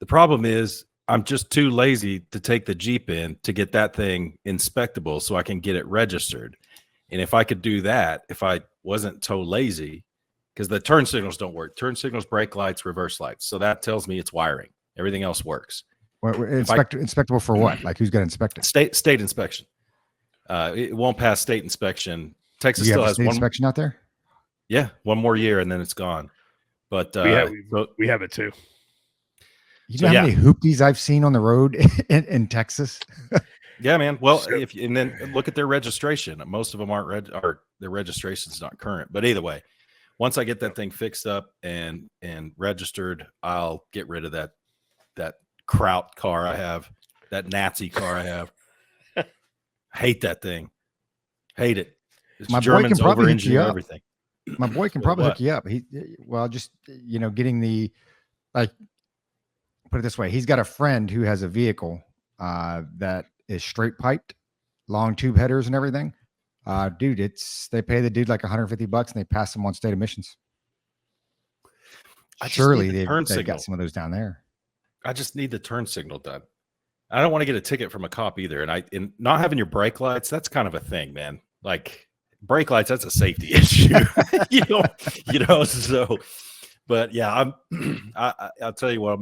problem is I'm just too lazy to take the Jeep in to get that thing inspectable so I can get it registered. And if I could do that, if I wasn't so lazy, because the turn signals don't work. Turn signals, brake lights, reverse lights. So that tells me it's wiring. Everything else works. Inspectable for what? Like who's going to inspect it? State inspection. It won't pass state inspection. Texas Do you still have has state inspection out there? Yeah, one more year and then it's gone. But we have it too. You know how many hoopties I've seen on the road in Texas? Yeah, man. Well, and then look at their registration. Most of them aren't their registration's not current. But either way, once I get that thing fixed up and registered, I'll get rid of that Kraut car I have, that Nazi car I have. Hate that thing. Hate it. My Germans over-engineer everything. My boy can probably hook you up. Just getting the, like, put it this way. He's got a friend who has a vehicle that is straight piped, long tube headers and everything. Dude, they pay the dude like $150 and they pass him on state emissions. Surely they've got some of those down there. I just need the turn signal done. I don't want to get a ticket from a cop either. And not having your brake lights, that's kind of a thing, man. Like brake lights, that's a safety issue. So, but yeah, I'll tell you what,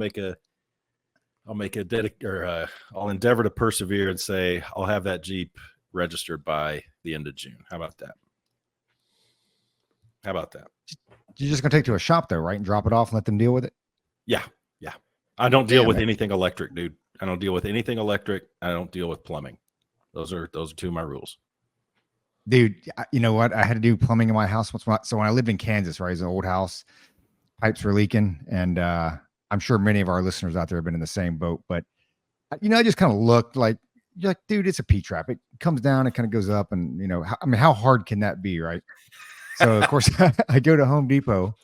I'll endeavor to persevere and say I'll have that Jeep registered by the end of June. How about that? You're just going to take it to a shop though, right? And drop it off and let them deal with it? Yeah. I don't deal with anything electric, dude. I don't deal with anything electric. I don't deal with plumbing. Those are two of my rules. Dude, you know what? I had to do plumbing in my house once. So when I lived in Kansas, right, it's an old house, pipes were leaking, and I'm sure many of our listeners out there have been in the same boat. But I just kind of looked like, you're like, dude, it's a P-trap. It comes down, it kind of goes up, and how hard can that be, right? So of course, I go to Home Depot,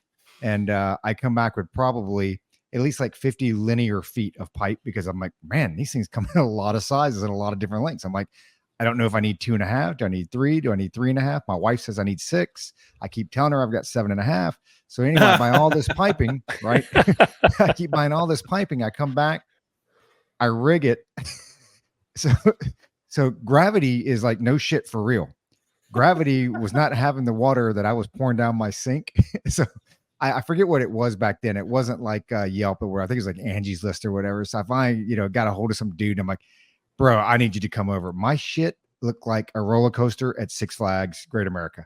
and I come back with probably at least like 50 linear feet of pipe, because I'm like, man, these things come in a lot of sizes and a lot of different lengths. I'm like, I don't know if I need 2.5. Do I need 3? Do I need 3.5? My wife says I need 6. I keep telling her I've got 7.5. So anyway, I buy all this piping, right? I keep buying all this piping. I come back, I rig it. So gravity is like no shit for real. Gravity was not having the water that I was pouring down my sink. So I forget what it was back then. It wasn't like Yelp or where I think it was like Angie's List or whatever. So I finally, got a hold of some dude. I'm like, bro, I need you to come over. My shit looked like a roller coaster at Six Flags Great America.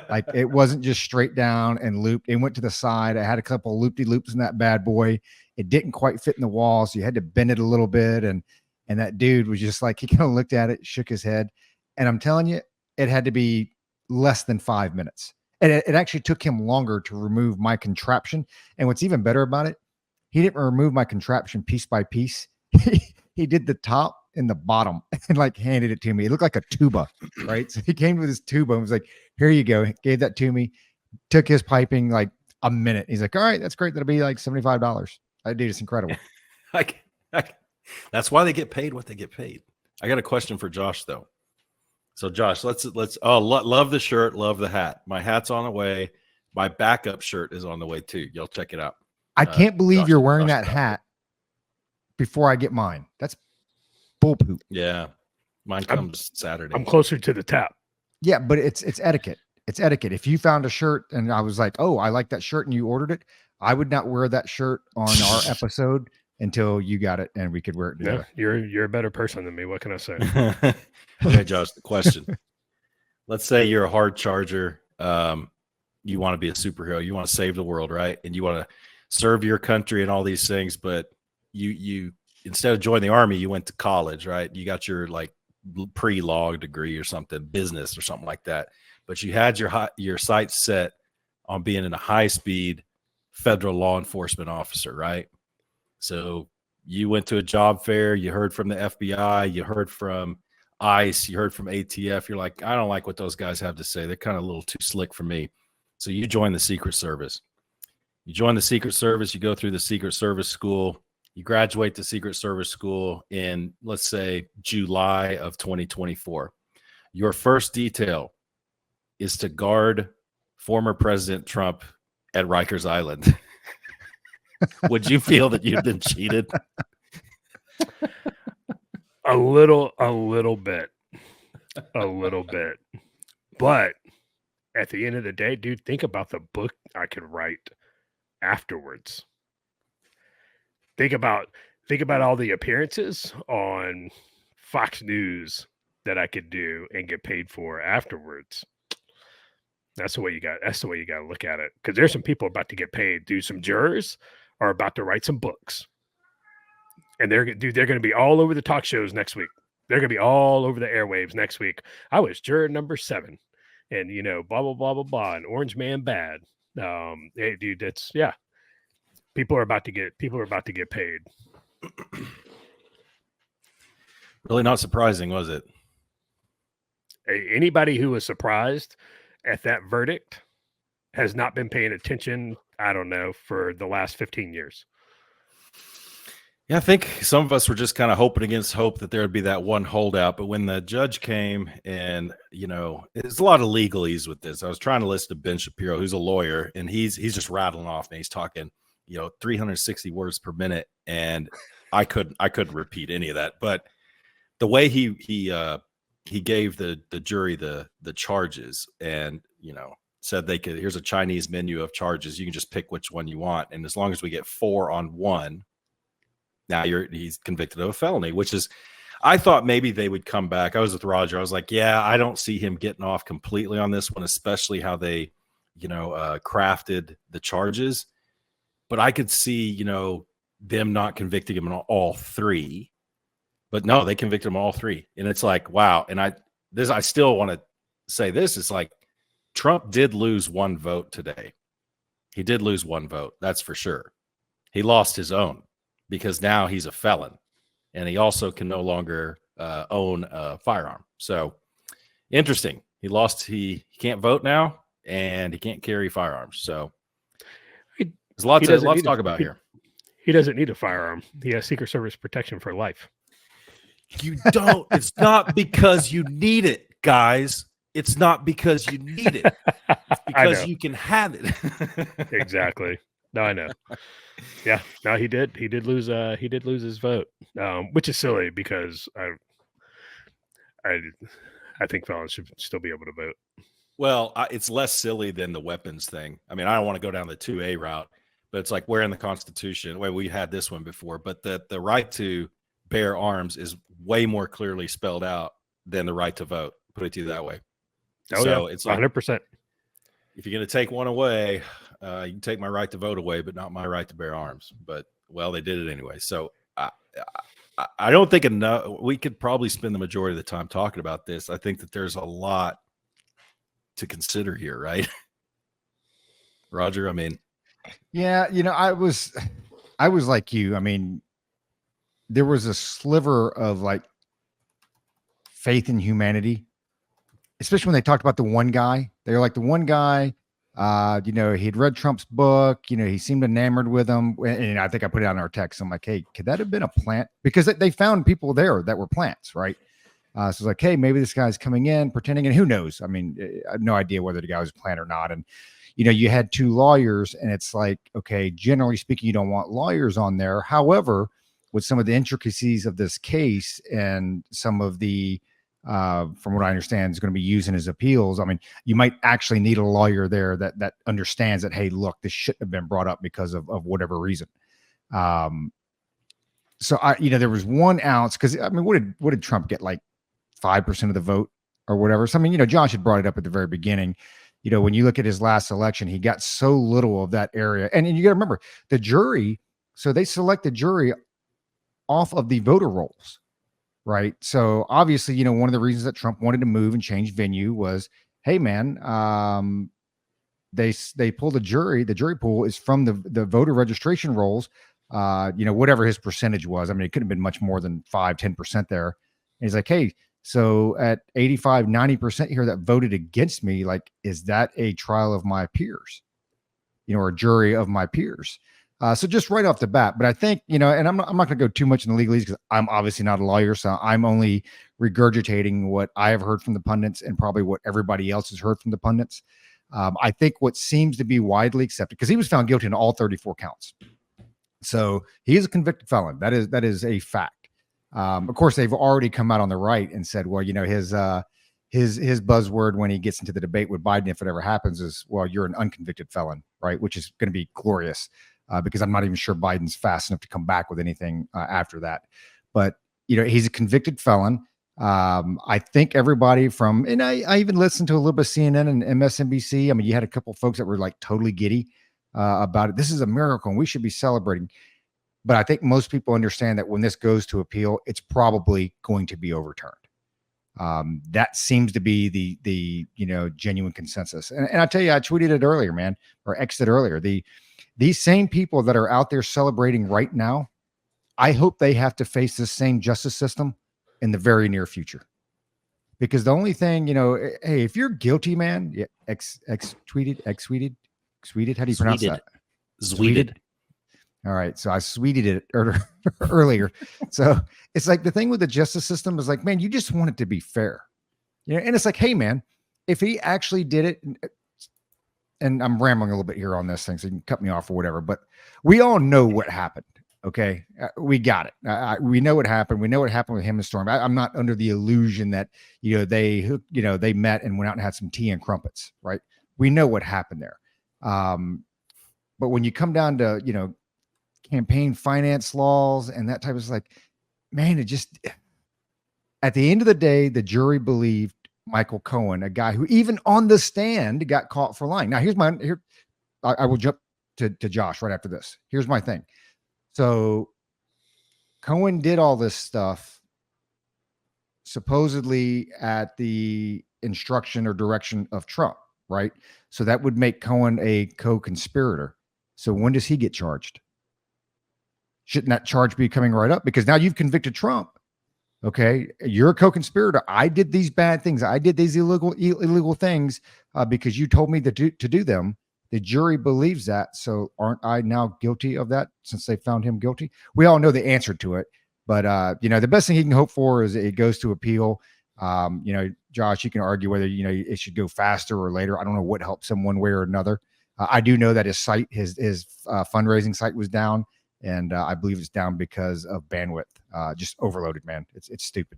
Like it wasn't just straight down and looped. It went to the side. I had a couple loopy-loops in that bad boy. It didn't quite fit in the wall, so you had to bend it a little bit. And that dude was just like, he kind of looked at it, shook his head. And I'm telling you, it had to be less than 5 minutes. And it actually took him longer to remove my contraption. And what's even better about it, he didn't remove my contraption piece by piece. He did the top and the bottom and like handed it to me. It looked like a tuba, right? So he came with his tuba and was like, here you go. Gave that to me, took his piping like a minute. He's like, all right, that's great. That'll be like $75. That dude is incredible. That's why they get paid what they get paid. I got a question for Josh though. So Josh, let's love the shirt, love the hat. My hat's on the way. My backup shirt is on the way too. Y'all check it out. I can't believe you're wearing that hat before I get mine. That's bull poop. Yeah. Mine comes Saturday. I'm closer to the tap. Yeah, but it's etiquette. It's etiquette. If you found a shirt and I was like, oh, I like that shirt and you ordered it, I would not wear that shirt on our episode until you got it and we could wear it together. Yeah, you're a better person than me. What can I say? Okay, Josh, the question. Let's say you're a hard charger. You want to be a superhero. You want to save the world, right? And you want to serve your country and all these things, but you instead of joining the army, you went to college, right? You got your like pre-law degree or something, business or something like that. But you had your sights set on being a high-speed federal law enforcement officer, right? So you went to a job fair, you heard from the FBI, you heard from ICE, you heard from ATF. You're like, I don't like what those guys have to say. They're kind of a little too slick for me. So you join the Secret Service. You join the Secret Service, you go through the Secret Service school, you graduate the Secret Service school in, let's say, July of 2024. Your first detail is to guard former President Trump at Rikers Island. Would you feel that you've been cheated? A little bit. But at the end of the day, dude, think about the book I could write afterwards. Think about all the appearances on Fox News that I could do and get paid for afterwards. That's the way you got to look at it. Because there's some people about to get paid. Dude, some jurors are about to write some books. And they're going to be all over the talk shows next week. They're going to be all over the airwaves next week. I was juror number 7, and blah blah blah blah blah. And Orange Man bad. Hey, dude, that's People are about to get paid. Really not surprising, was it? Anybody who was surprised at that verdict has not been paying attention. I don't know, for the last 15 years. Yeah, I think some of us were just kind of hoping against hope that there would be that one holdout. But when the judge came and, there's a lot of legalese with this. I was trying to listen to Ben Shapiro, who's a lawyer, and he's just rattling off and he's talking, 360 words per minute. And I couldn't repeat any of that. But the way he gave the jury the charges and, said they could, here's a Chinese menu of charges. You can just pick which one you want. And as long as we get 4 on 1, now he's convicted of a felony, which is, I thought maybe they would come back. I was with Roger. I was like, yeah, I don't see him getting off completely on this one, especially how they, crafted the charges. But I could see, them not convicting him on all 3. But no, they convicted him all 3. And it's like, wow. And I still want to say this. It's like Trump did lose 1 vote today. He did lose 1 vote. That's for sure. He lost his own, because now he's a felon and he also can no longer own a firearm. So interesting. He can't vote now and he can't carry firearms. So there's a lot to talk about here. He doesn't need a firearm. He has Secret Service protection for life. You don't. It's not because you need it, guys. It's not because you need it. It's because you can have it. Exactly. No, I know. Yeah, no, he did lose his vote, which is silly because I think felons should still be able to vote. Well, it's less silly than the weapons thing. I mean, I don't want to go down the 2A route, but it's like, where in the Constitution, well, we had this one before, but the right to bear arms is way more clearly spelled out than the right to vote. Put it to you that way. Oh, so yeah, it's like 100%. If you're going to take one away, you can take my right to vote away, but not my right to bear arms. But, well, they did it anyway. So I don't think enough. We could probably spend the majority of the time talking about this. I think that there's a lot to consider here, right? Roger, I mean. Yeah, I was like you. I mean, there was a sliver of like faith in humanity, especially when they talked about the one guy. They were like, the one guy, he'd read Trump's book, he seemed enamored with him. And I think I put it out in our text. I'm like, hey, could that have been a plant? Because they found people there that were plants, right? So it's like, hey, maybe this guy's coming in, pretending, and who knows? I mean, I have no idea whether the guy was a plant or not. And, you had 2 lawyers, and it's like, okay, generally speaking, you don't want lawyers on there. However, with some of the intricacies of this case and some of the, from what I understand, is going to be used in his appeals. I mean, you might actually need a lawyer there that understands that, hey, look, this shouldn't have been brought up because of whatever reason. So there was 1 ounce, because I mean, what did Trump get, like 5% of the vote or whatever? So I mean, Josh had brought it up at the very beginning. When you look at his last election, he got so little of that area, and you got to remember the jury. So they select the jury off of the voter rolls. Right. So obviously, one of the reasons that Trump wanted to move and change venue was, hey, man, they pulled the jury pool is from the voter registration rolls, whatever his percentage was. I mean, it couldn't have been much more than 5-10% there. And he's like, hey, so at 85-90% here that voted against me, like, is that a trial of my peers, or a jury of my peers? So just right off the bat, but I think, and I'm not going to go too much in the legalese because I'm obviously not a lawyer. So I'm only regurgitating what I have heard from the pundits and probably what everybody else has heard from the pundits. I think what seems to be widely accepted, because he was found guilty in all 34 counts. So he is a convicted felon. That is a fact. Of course, they've already come out on the right and said, well, his buzzword when he gets into the debate with Biden, if it ever happens, is, well, you're an unconvicted felon, right? Which is going to be glorious because I'm not even sure Biden's fast enough to come back with anything after that. But he's a convicted felon. I think everybody and I even listened to a little bit of CNN and MSNBC. I mean, you had a couple of folks that were like totally giddy about it. This is a miracle and we should be celebrating. But I think most people understand that when this goes to appeal, it's probably going to be overturned. That seems to be the genuine consensus. And I tell you, I tweeted it earlier, man, or X'd it earlier. These same people that are out there celebrating right now, I hope they have to face this same justice system in the very near future. Because the only thing, hey, if you're guilty, man, yeah, X tweeted, how do you pronounce that? Zweeted. All right. So I sweeted it earlier. So it's like the thing with the justice system is like, man, you just want it to be fair. And it's like, hey, man, if he actually did it, and I'm rambling a little bit here on this thing, so you can cut me off or whatever, but we all know what happened. Okay. We got it. We know what happened. We know what happened with him and Storm. I'm not under the illusion that, they met and went out and had some tea and crumpets, right? We know what happened there. But when you come down to, campaign finance laws and that type of like, man, it just, at the end of the day, the jury believed Michael Cohen, a guy who even on the stand got caught for lying. Now I will jump to Josh right after this. Here's my thing. So Cohen did all this stuff supposedly at the instruction or direction of Trump, right? So that would make Cohen a co-conspirator. So when does he get charged? Shouldn't that charge be coming right up? Because now you've convicted Trump. Okay. You're a co-conspirator. I did these bad things. I did these illegal things because you told me to do them. The jury believes that. So aren't I now guilty of that since they found him guilty? We all know the answer to it. But, the best thing he can hope for is it goes to appeal. Josh, you can argue whether, it should go faster or later. I don't know what helps him one way or another. I do know that his fundraising site was down. And I believe it's down because of bandwidth, just overloaded, man. It's stupid.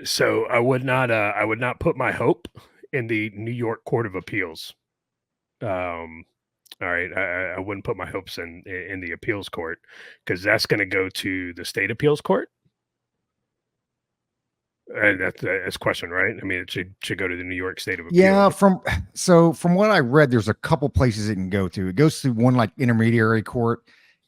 So I would not put my hope in the New York Court of Appeals. All right, I wouldn't put my hopes in the appeals court because that's going to go to the state appeals court. And that's a question, right? I mean, it should go to the New York State of Appeals. Yeah, from what I read, there's a couple places it can go to. It goes to one like intermediary court,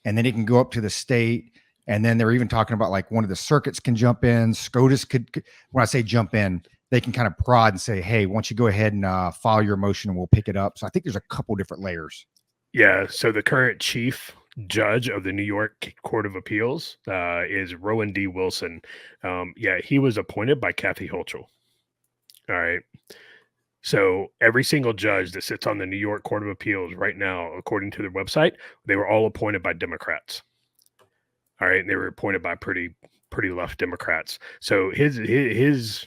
and then it can go up to the state. And then they're even talking about like one of the circuits can jump in. SCOTUS could, when I say jump in, they can kind of prod and say, hey, why don't you go ahead and file your motion and we'll pick it up. So I think there's a couple different layers. Yeah. So the current chief judge of the New York Court of Appeals is Rowan D. Wilson. He was appointed by Kathy Hochul. All right. So every single judge that sits on the New York Court of Appeals right now, according to their website, they were all appointed by Democrats. All right. And they were appointed by pretty left Democrats. So his the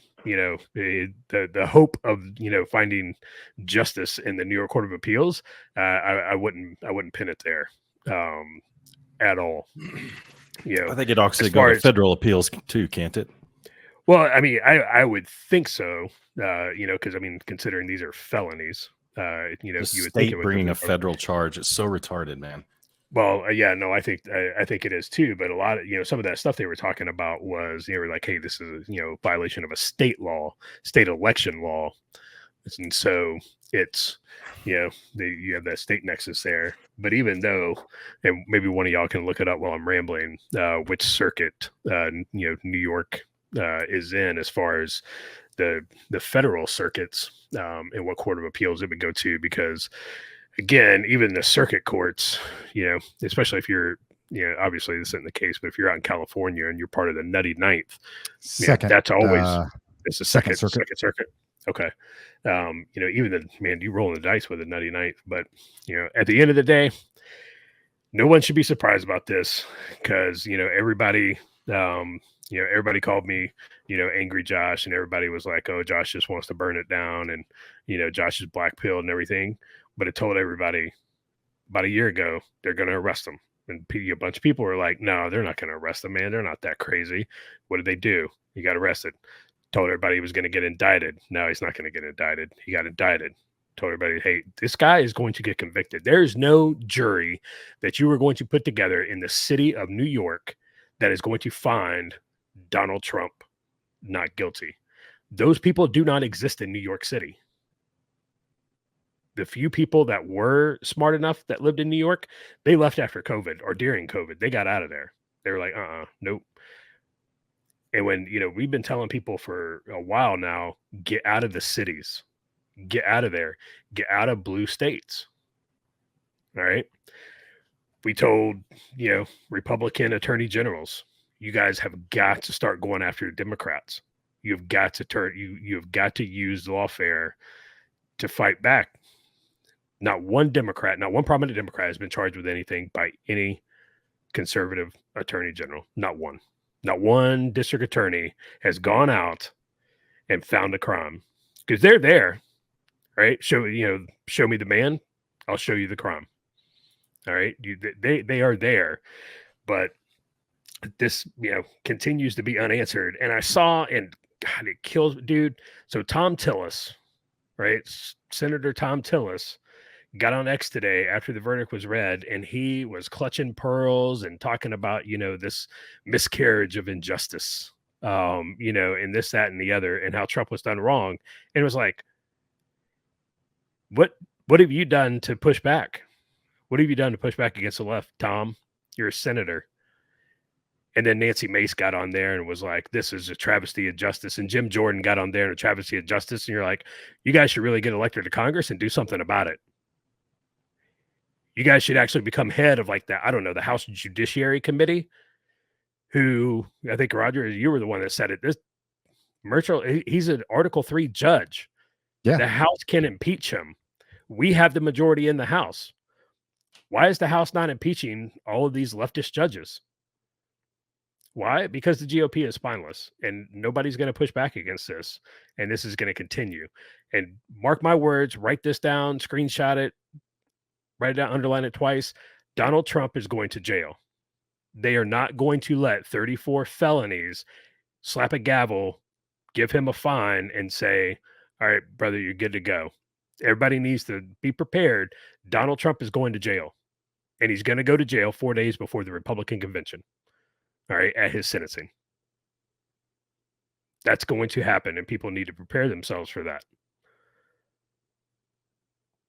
hope of finding justice in the New York Court of Appeals, I wouldn't pin it there at all. I think it also go to federal appeals too, can't it? Well, I mean, I would think so. Because I mean, considering these are felonies, the you would state think it would bringing go a federal charge is so retarded, man. Well, I think it is too. But a lot of some of that stuff they were talking about was they were like, hey, this is a violation of a state election law, and so it's you have that state nexus there. But even though, and maybe one of y'all can look it up while I'm rambling, which circuit New York is in as far as the federal circuits and what court of appeals it would go to, because again, even the circuit courts, especially if you're, obviously this isn't the case, but if you're out in California and you're part of the nutty ninth, that's always it's the second circuit. Okay. Even you rolling the dice with a nutty ninth, but at the end of the day, no one should be surprised about this because, everybody called me, angry Josh, and everybody was like, oh, Josh just wants to burn it down. And, Josh is black pilled and everything. But it told everybody about a year ago, they're going to arrest him. And a bunch of people were like, no, they're not going to arrest him, man. They're not that crazy. What did they do? He got arrested. Told everybody he was going to get indicted. No, he's not going to get indicted. He got indicted. Told everybody, hey, this guy is going to get convicted. There's no jury that you are going to put together in the city of New York that is going to find Donald Trump not guilty. Those people do not exist in New York City. The few people that were smart enough that lived in New York, they left after COVID or during COVID. They got out of there. They were like, nope. And when, we've been telling people for a while now, get out of the cities, get out of there, get out of blue states. All right. We told, Republican attorney generals, you guys have got to start going after Democrats. You've got to you've got to use lawfare to fight back. Not one Democrat, not one prominent Democrat has been charged with anything by any conservative attorney general. Not one. Not one district attorney has gone out and found a crime, because they're there, right? Show me the man, I'll show you the crime. All right, they are there, but this continues to be unanswered. And I saw, and God, it kills, dude. So Tom Tillis, right? Senator Tom Tillis got on X today after the verdict was read, and he was clutching pearls and talking about, this miscarriage of injustice, and this, that, and the other, and how Trump was done wrong. And it was like, what have you done to push back? What have you done to push back against the left, Tom? You're a senator. And then Nancy Mace got on there and was like, this is a travesty of justice. And Jim Jordan got on there and a travesty of justice. And you're like, you guys should really get elected to Congress and do something about it. You guys should actually become head of the House Judiciary Committee, who, I think, Roger, you were the one that said it. This Merchel, he's an Article 3 judge. Yeah. The House can impeach him. We have the majority in the House. Why is the House not impeaching all of these leftist judges? Why? Because the GOP is spineless, and nobody's going to push back against this. And this is going to continue. And mark my words, write this down, screenshot it, write it down, underline it twice. Donald Trump is going to jail. They are not going to let 34 felonies slap a gavel, give him a fine, and say, all right, brother, you're good to go. Everybody needs to be prepared. Donald Trump is going to jail, and he's going to go to jail 4 days before the Republican convention, all right, at his sentencing. That's going to happen, and people need to prepare themselves for that,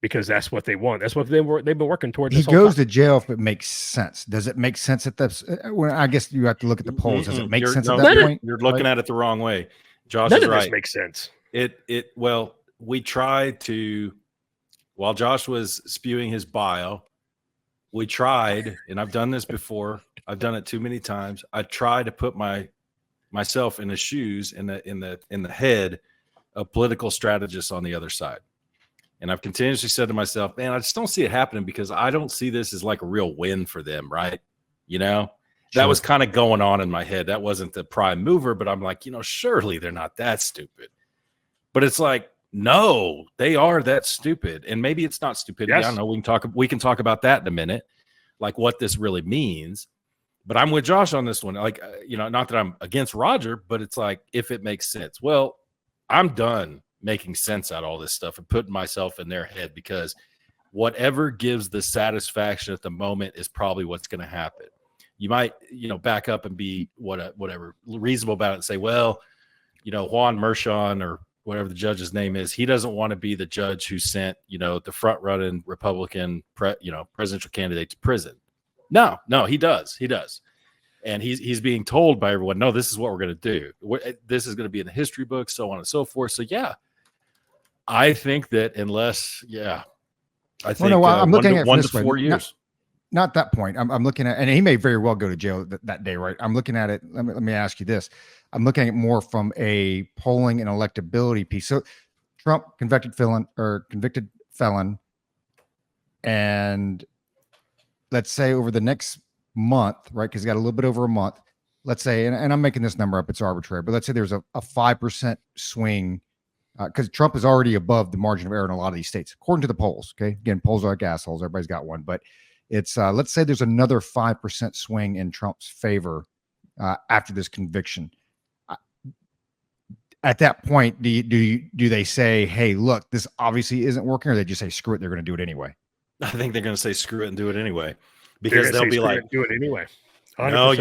because that's what they want. That's what they've been working towards. He goes to jail if it makes sense. Does it make sense at that? Well, I guess you have to look at the polls. Does it make sense at that point? You're looking at it the wrong way. Josh None is of right. this makes sense. Well, we tried to, while Josh was spewing his bio, we tried, and I've done this before. I've done it too many times. I try to put myself in the shoes, in the head of political strategists on the other side. And I've continuously said to myself, man, I just don't see it happening, because I don't see this as like a real win for them, right? That was kind of going on in my head. That wasn't the prime mover, but I'm like, surely they're not that stupid. But it's like, no, they are that stupid. And maybe it's not stupidity. Yes. I don't know. We can talk about that in a minute, like what this really means. But I'm with Josh on this one. Like, not that I'm against Roger, but it's like, if it makes sense. Well, I'm done making sense out of all this stuff and putting myself in their head, because whatever gives the satisfaction at the moment is probably what's going to happen. You might, back up and be whatever reasonable about it and say, well, Juan Mershon, or whatever the judge's name is, he doesn't want to be the judge who sent, the front running Republican, presidential candidate to prison. No, he does. And he's being told by everyone, no, this is what we're going to do. This is going to be in the history books, so on and so forth. So, yeah, I think that I'm looking at 1 to 4 years. Not that point. I'm looking at, and he may very well go to jail that day, right? I'm looking at it. Let me ask you this. I'm looking at it more from a polling and electability piece. So Trump, convicted felon. And let's say over the next month, right? Because he got a little bit over a month. Let's say, and I'm making this number up, it's arbitrary, but let's say there's a 5% swing because Trump is already above the margin of error in a lot of these states, according to the polls. Okay, again, polls are like assholes. Everybody's got one, but it's let's say there's another 5% swing in Trump's favor after this conviction. At that point, do they say, "Hey, look, this obviously isn't working," or they just say, "Screw it, they're going to do it anyway"? I think they're going to say screw it and do it anyway, because they'll be like, do it anyway. 100%. no,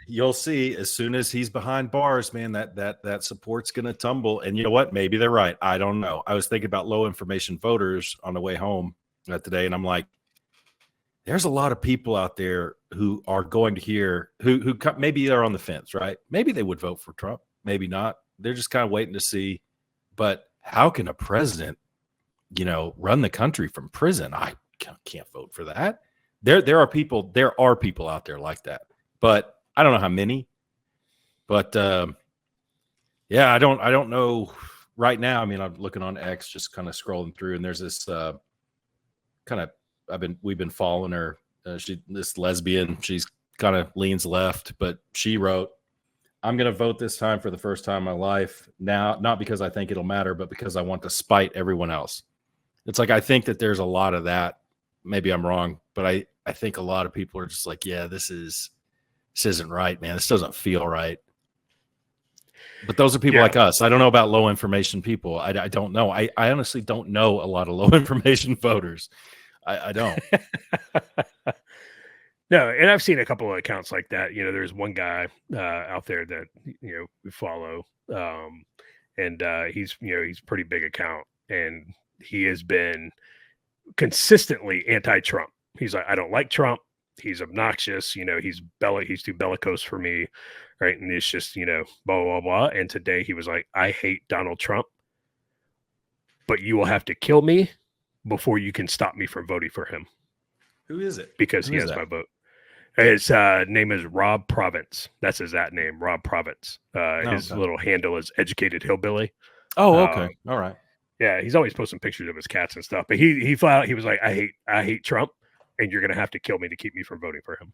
you'll see as soon as he's behind bars, man, that support's going to tumble. And you know what? Maybe they're right. I don't know. I was thinking about low information voters on the way home today, and I'm like, there's a lot of people out there who are going to hear who maybe they're on the fence, right? Maybe they would vote for Trump, maybe not. They're just kind of waiting to see. But how can a president, run the country from prison? I can't vote for that. There are people out there like that, but I don't know how many. But yeah, I don't know right now. I mean, I'm looking on X, just kind of scrolling through, and there's this we've been following her. This lesbian, she's kind of leans left, but she wrote, "I'm going to vote this time for the first time in my life. Now, not because I think it'll matter, but because I want to spite everyone else." It's like, I think that there's a lot of that. Maybe I'm wrong, but I think a lot of people are just like, yeah, this isn't right, man. This doesn't feel right. But those are people like us. I don't know about low information people. I don't know. I honestly don't know a lot of low information voters. I don't. No, and I've seen a couple of accounts like that. There's one guy out there that we follow, and he's pretty big account, and he has been consistently anti-Trump. He's like, I don't like Trump. He's obnoxious. He's too bellicose for me, right? And it's just blah blah blah. And today he was like, I hate Donald Trump, but you will have to kill me before you can stop me from voting for him. Who is it? Because he has my vote. His name is Rob Province. That's his name, Rob Province. His little handle is Educated Hillbilly. Oh, okay. All right. Yeah, he's always posting pictures of his cats and stuff. But he flat out, he was like, I hate Trump, and you're gonna have to kill me to keep me from voting for him.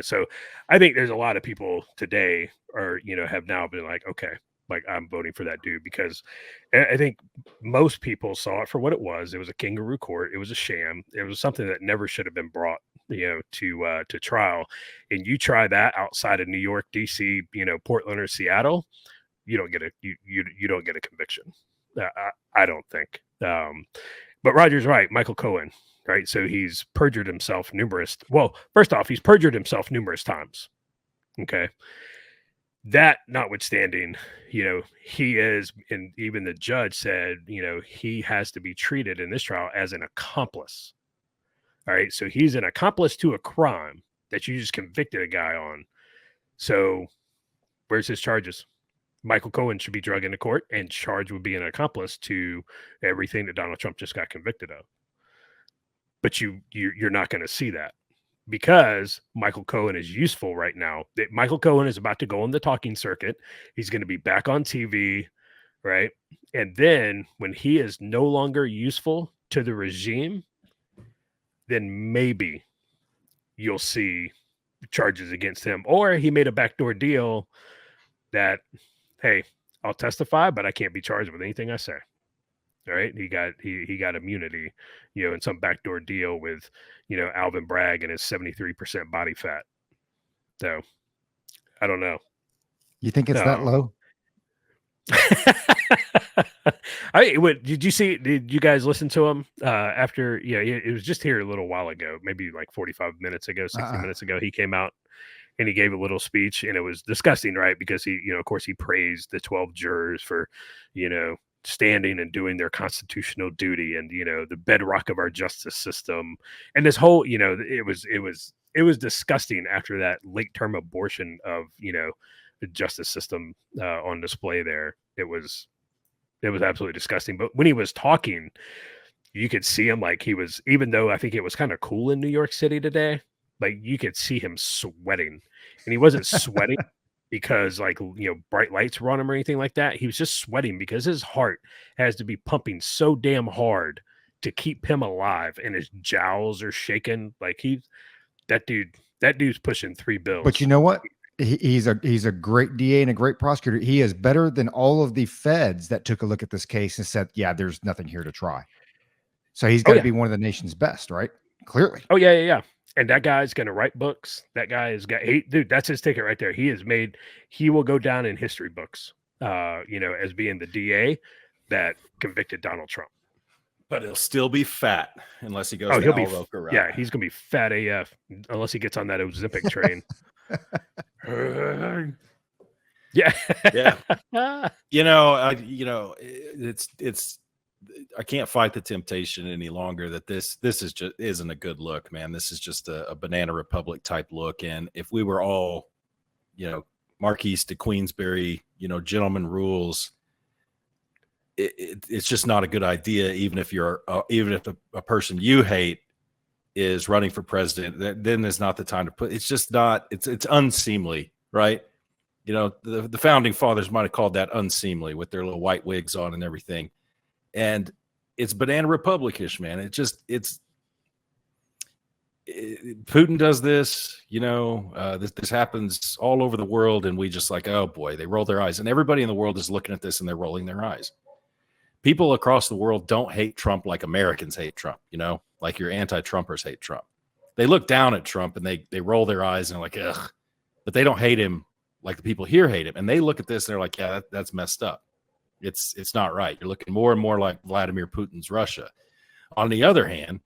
So I think there's a lot of people today have now been like, okay, like I'm voting for that dude, because I think most people saw it for what it was. It was a kangaroo court. It was a sham. It was something that never should have been brought, to trial. And you try that outside of New York, DC, Portland or Seattle, you don't get you don't get a conviction. I don't think. But Roger's right. Michael Cohen, right? So he's perjured himself first off, he's perjured himself numerous times. Okay. That notwithstanding, he is, and even the judge said, he has to be treated in this trial as an accomplice. All right. So he's an accomplice to a crime that you just convicted a guy on. So where's his charges? Michael Cohen should be dragged into court and charged with being an accomplice to everything that Donald Trump just got convicted of. But you're not going to see that, because Michael Cohen is useful right now. Michael Cohen is about to go on the talking circuit. He's going to be back on TV, right? And then when he is no longer useful to the regime, then maybe you'll see charges against him. Or he made a backdoor deal that, hey, I'll testify, but I can't be charged with anything I say. All right. He got immunity, in some backdoor deal with, Alvin Bragg and his 73% body fat. So I don't know. You think it's that low? Did you guys listen to him after? It was just here a little while ago, maybe like 45 minutes ago, 60 minutes ago. He came out and he gave a little speech, and it was disgusting, right? Because he, of course, he praised the 12 jurors for, standing and doing their constitutional duty, and the bedrock of our justice system, and this whole, it was disgusting after that late term abortion of the justice system on display there. It was absolutely disgusting. But when he was talking, you could see him, like, he was, even though I think it was kind of cool in New York City today, like you could see him sweating, and he wasn't sweating because bright lights were on him or anything like that. He was just sweating because his heart has to be pumping so damn hard to keep him alive, and his jowls are shaking. Like that dude's pushing 3 bills. But you know what? he's a great DA and a great prosecutor. He is better than all of the feds that took a look at this case and said, yeah, there's nothing here to try. So he's got to be one of the nation's best, right? Clearly. Oh yeah. And that guy's going to write books. That guy is dude, that's his ticket right there. He will go down in history books, as being the DA that convicted Donald Trump. But he'll still be fat unless he goes the Al Roker route. Yeah, he's going to be fat AF unless he gets on that Ozempic train. Yeah. It's I can't fight the temptation any longer that this is just isn't a good look, man. This is just a Banana Republic type look. And if we were all, Marquise de Queensberry, gentleman rules, it's just not a good idea. Even if a person you hate is running for president, then is not the time to put. It's just not. It's unseemly, right? The founding fathers might have called that unseemly with their little white wigs on and everything. And it's Banana Republic-ish, man. Putin does this, this happens all over the world. And we just like, oh boy, they roll their eyes. And everybody in the world is looking at this and they're rolling their eyes. People across the world don't hate Trump like Americans hate Trump, like your anti-Trumpers hate Trump. They look down at Trump and they roll their eyes and they're like, ugh, but they don't hate him like the people here hate him. And they look at this and they're like, yeah, that's messed up. It's not right. You're looking more and more like Vladimir Putin's Russia. On the other hand,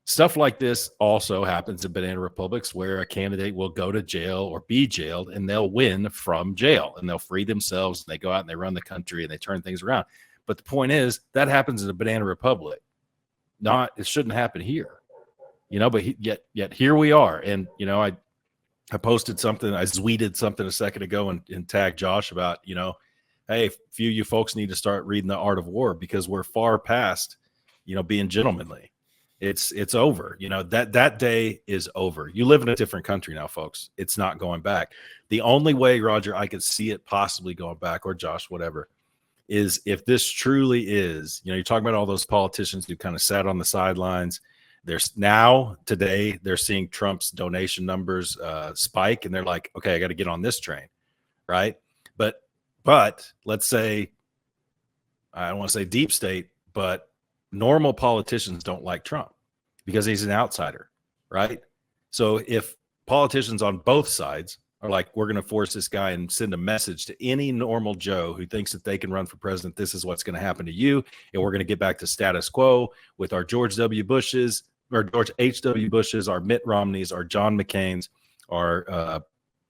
stuff like this also happens in banana republics where a candidate will go to jail or be jailed and they'll win from jail and they'll free themselves and they go out and they run the country and they turn things around. But the point is that happens in a banana republic. It shouldn't happen here, but yet here we are. And, I posted something, I tweeted something a second ago and tagged Josh about, hey, few of you folks need to start reading The Art of War because we're far past, being gentlemanly. It's over. That day is over. You live in a different country now, folks. It's not going back. The only way, Roger, I could see it possibly going back, or Josh, whatever, is if this truly is, you're talking about all those politicians who kind of sat on the sidelines. Today, they're seeing Trump's donation numbers spike, and they're like, okay, I got to get on this train, right? But let's say, I don't want to say deep state, but normal politicians don't like Trump because he's an outsider, right? So if politicians on both sides are like, we're going to force this guy and send a message to any normal Joe who thinks that they can run for president, this is what's going to happen to you, and we're going to get back to status quo with our George W. Bushes, or George H.W. Bushes, our Mitt Romneys, our John McCains, our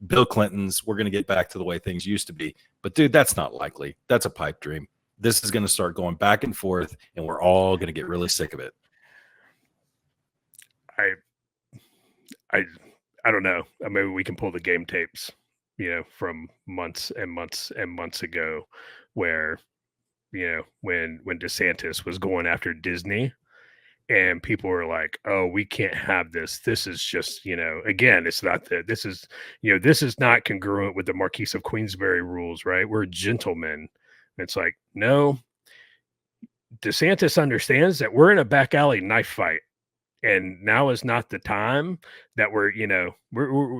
Bill Clintons, we're going to get back to the way things used to be. But dude, that's not likely. That's a pipe dream. This is going to start going back and forth, and we're all going to get really sick of it. I don't know. Maybe we can pull the game tapes, from months and months and months ago, where, when DeSantis was going after Disney. And people were like, oh, we can't have this. This is just, again, it's not that this is, this is not congruent with the Marquise of Queensberry rules, right? We're gentlemen. It's like, no, DeSantis understands that we're in a back alley knife fight. And now is not the time that we're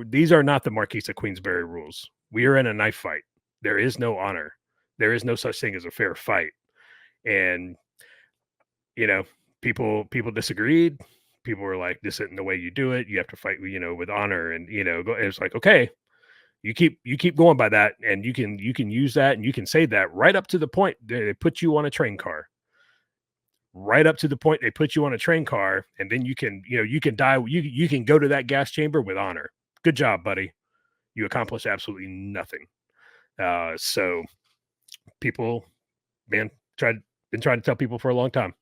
these are not the Marquise of Queensberry rules. We are in a knife fight. There is no honor. There is no such thing as a fair fight. And, people disagreed. People were like, this isn't the way you do it. You have to fight, with honor. And, it's like, okay, you keep going by that. And you can use that and you can say that right up to the point they put you on a train car. Right up to the point they put you on a train car, and then you can die. You can go to that gas chamber with honor. Good job, buddy. You accomplished absolutely nothing. So people, man, been trying to tell people for a long time.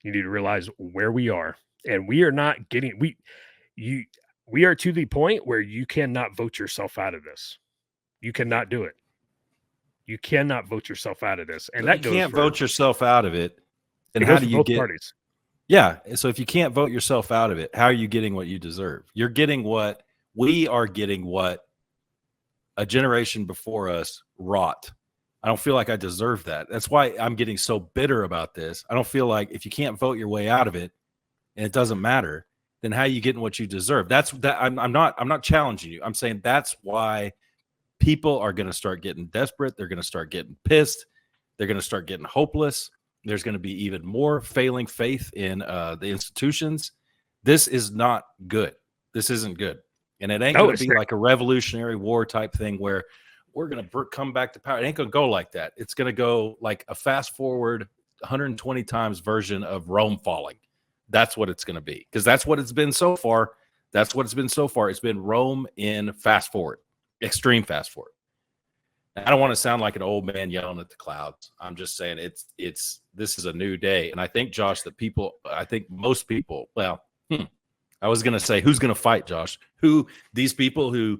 You need to realize where we are, and we are not getting we are to the point where you cannot vote yourself out of this. You cannot do it. You cannot vote yourself out of this, and that you can't vote yourself out of it. And how do you get parties? Yeah. So if you can't vote yourself out of it, how are you getting what you deserve? You're getting what we are getting, what a generation before us wrought. I don't feel like I deserve that. That's why I'm getting so bitter about this. I don't feel like if you can't vote your way out of it and it doesn't matter, then how are you getting what you deserve? I'm not challenging you. I'm saying that's why people are going to start getting desperate. They're going to start getting pissed. They're going to start getting hopeless. There's going to be even more failing faith in the institutions. This is not good. This isn't good. And it ain't going to be like a Revolutionary War type thing where we're going to come back to power. It ain't going to go like that. It's going to go like a fast forward 120 times version of Rome falling. That's what it's going to be, because that's what it's been so far. That's what it's been so far. It's been Rome in fast forward, extreme fast forward. I don't want to sound like an old man yelling at the clouds. I'm just saying this is a new day. And I think, Josh, I think most people, well, I was going to say, who's going to fight, Josh? These people who,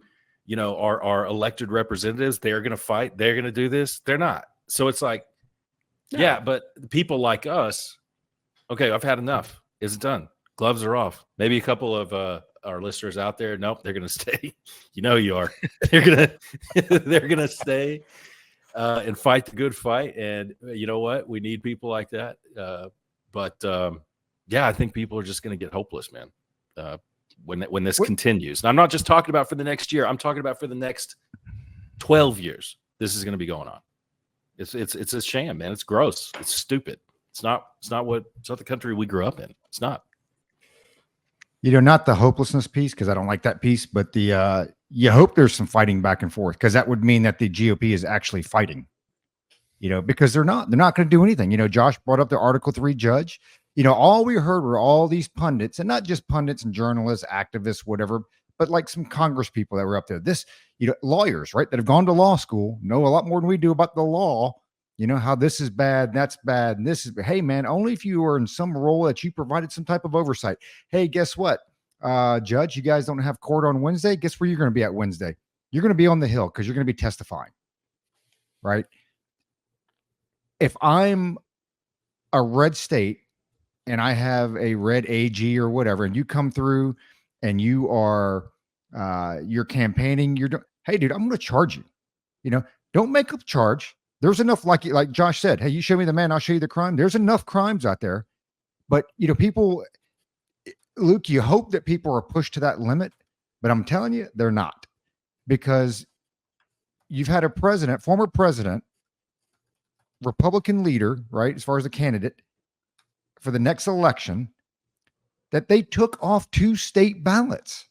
are elected representatives, they're going to fight. They're going to do this. They're not. So it's like, yeah, but people like us, okay, I've had enough. It's done. Gloves are off. Maybe a couple of our listeners out there, nope, they're going to stay. You are. They're going to stay and fight the good fight. And you know what? We need people like that. Yeah, I think people are just going to get hopeless, man, when this continues. And I'm not just talking about for the next year. I'm talking about for the next 12 years. This is going to be going on. It's a sham, man. It's gross. It's stupid. It's not the country we grew up in. It's not. Not the hopelessness piece, because I don't like that piece, but you hope there's some fighting back and forth, because that would mean that the GOP is actually fighting, because they're not going to do anything. Josh brought up the Article 3 judge. All we heard were all these pundits, and not just pundits and journalists, activists, whatever, but like some Congress people that were up there. Lawyers, right, that have gone to law school, know a lot more than we do about the law. How this is bad, that's bad, and this is, hey, man, only if you are in some role that you provided some type of oversight. Hey, guess what? Judge, you guys don't have court on Wednesday. Guess where you're going to be at Wednesday? You're going to be on the Hill, because you're going to be testifying, right? If I'm a red state and I have a red AG or whatever, and you come through and you are, you're campaigning, hey, dude, I'm going to charge you. Don't make up charge. There's enough, like Josh said, hey, you show me the man, I'll show you the crime. There's enough crimes out there. But, people, Luke, you hope that people are pushed to that limit, but I'm telling you, they're not. Because you've had a former president, Republican leader, right, as far as a candidate for the next election, that they took off 2 state ballots.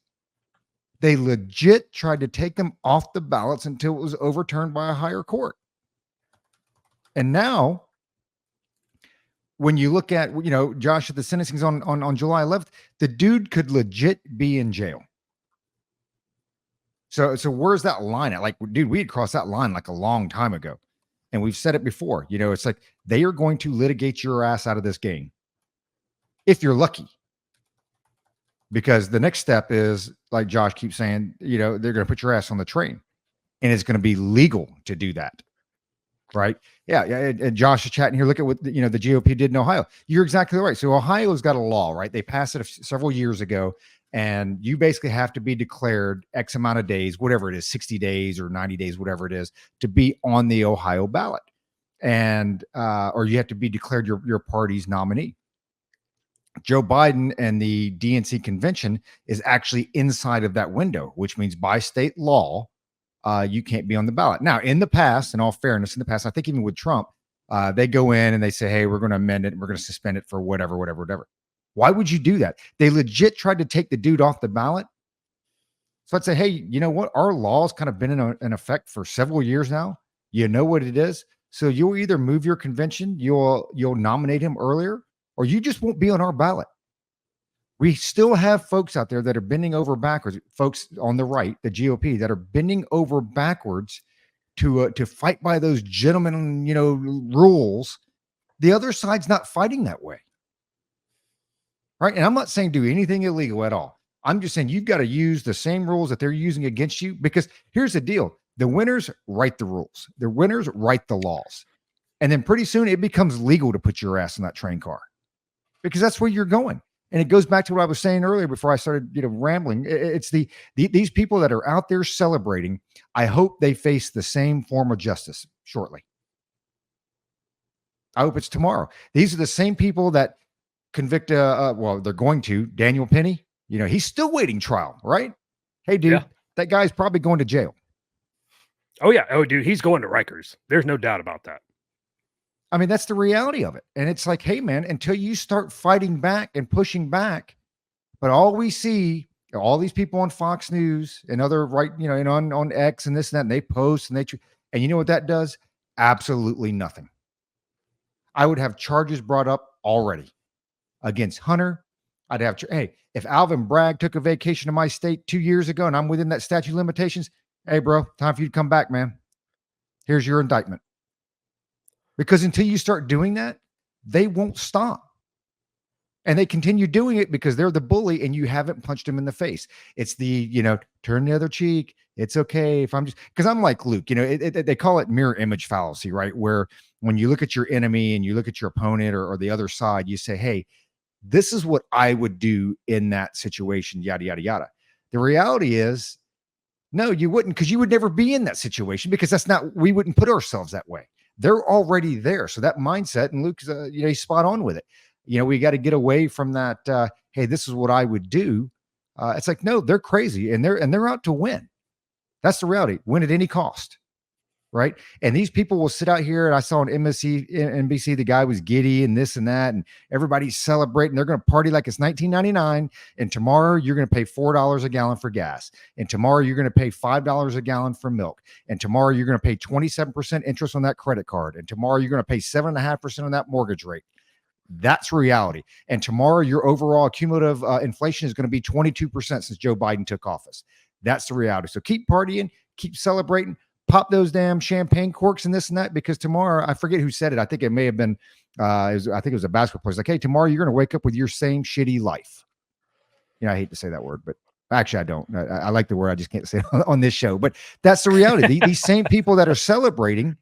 They legit tried to take them off the ballots until it was overturned by a higher court. And now, when you look at, Josh, at the sentencing's on July 11th, the dude could legit be in jail. So where's that line at? Like, dude, we had crossed that line like a long time ago. And we've said it before, it's like they are going to litigate your ass out of this game, if you're lucky. Because the next step is, like Josh keeps saying, they're going to put your ass on the train, and it's going to be legal to do that. Right. Yeah. And Josh is chatting here. Look at what, the GOP did in Ohio. You're exactly right. So Ohio's got a law, right? They passed it several years ago, and you basically have to be declared X amount of days, whatever it is, 60 days or 90 days, whatever it is, to be on the Ohio ballot. And, or you have to be declared your party's nominee. Joe Biden and the DNC convention is actually inside of that window, which means by state law, you can't be on the ballot. Now, in the past, in all fairness, I think even with Trump, they go in and they say, hey, we're going to amend it. And we're going to suspend it for whatever. Why would you do that? They legit tried to take the dude off the ballot. So I'd say, hey, you know what? Our law's kind of been in effect for several years now. You know what it is. So you'll either move your convention, you'll nominate him earlier, or you just won't be on our ballot. We still have folks out there that are bending over backwards, folks on the right, the GOP, that are bending over backwards to fight by those gentlemen, rules. The other side's not fighting that way. Right. And I'm not saying do anything illegal at all. I'm just saying you've got to use the same rules that they're using against you, because here's the deal. The winners write the rules. The winners write the laws. And then pretty soon it becomes legal to put your ass in that train car, because that's where you're going. And it goes back to what I was saying earlier before I started, rambling. It's these people that are out there celebrating. I hope they face the same form of justice shortly. I hope it's tomorrow. These are the same people that convict, they're going to, Daniel Penny. He's still waiting trial, right? Hey, dude, That guy's probably going to jail. Oh yeah. Oh dude, he's going to Rikers. There's no doubt about that. I mean, that's the reality of it. And it's like, hey, man, until you start fighting back and pushing back, but all we see, all these people on Fox News and other and on X and this and that, and they post and and you know what that does? Absolutely nothing. I would have charges brought up already against Hunter. I'd have, hey, if Alvin Bragg took a vacation to my state 2 years ago and I'm within that statute of limitations, hey, bro, time for you to come back, man. Here's your indictment. Because until you start doing that, they won't stop. And they continue doing it because they're the bully and you haven't punched them in the face. It's the, turn the other cheek. It's okay if I'm just, because I'm like Luke, they call it mirror image fallacy, right? Where when you look at your enemy and you look at your opponent or the other side, you say, hey, this is what I would do in that situation, yada, yada, yada. The reality is, no, you wouldn't, because you would never be in that situation because we wouldn't put ourselves that way. They're already there. So that mindset, and Luke's, he's spot on with it. We got to get away from that. Hey, this is what I would do. It's like, no, they're crazy and they're out to win. That's the reality. Win at any cost. Right. And these people will sit out here. And I saw on NBC, the guy was giddy and this and that, and everybody's celebrating. They're going to party like it's 1999. And tomorrow you're going to pay $4 a gallon for gas. And tomorrow you're going to pay $5 a gallon for milk. And tomorrow you're going to pay 27% interest on that credit card. And tomorrow you're going to pay 7.5% on that mortgage rate. That's reality. And tomorrow your overall cumulative inflation is going to be 22% since Joe Biden took office. That's the reality. So keep partying, keep celebrating, pop those damn champagne corks and this and that, because tomorrow, I forget who said it. I think it may have been, I think it was a basketball player. It's like, hey, tomorrow you're going to wake up with your same shitty life. I hate to say that word, but actually I don't. I like the word. I just can't say it on this show. But that's the reality. These same people that are celebrating,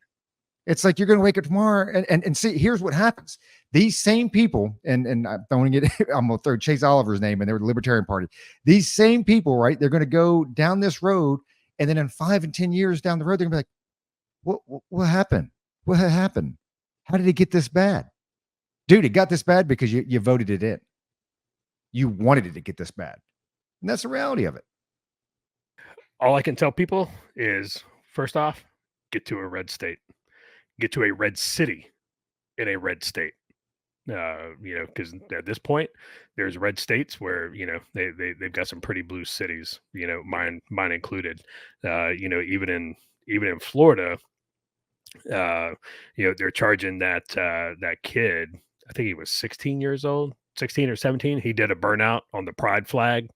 it's like you're going to wake up tomorrow and see, here's what happens. These same people, and I'm going to throw Chase Oliver's name, and they were the Libertarian Party. These same people, right? They're going to go down this road, and then in 5 and 10 years down the road, they're going to be like, what happened? What happened? How did it get this bad? Dude, it got this bad because you voted it in. You wanted it to get this bad. And that's the reality of it. All I can tell people is, first off, get to a red state. Get to a red city in a red state. Because at this point, there's red states where they've got some pretty blue cities. Mine included. Even in Florida, they're charging that kid. I think he was 16 years old, 16 or 17. He did a burnout on the pride flag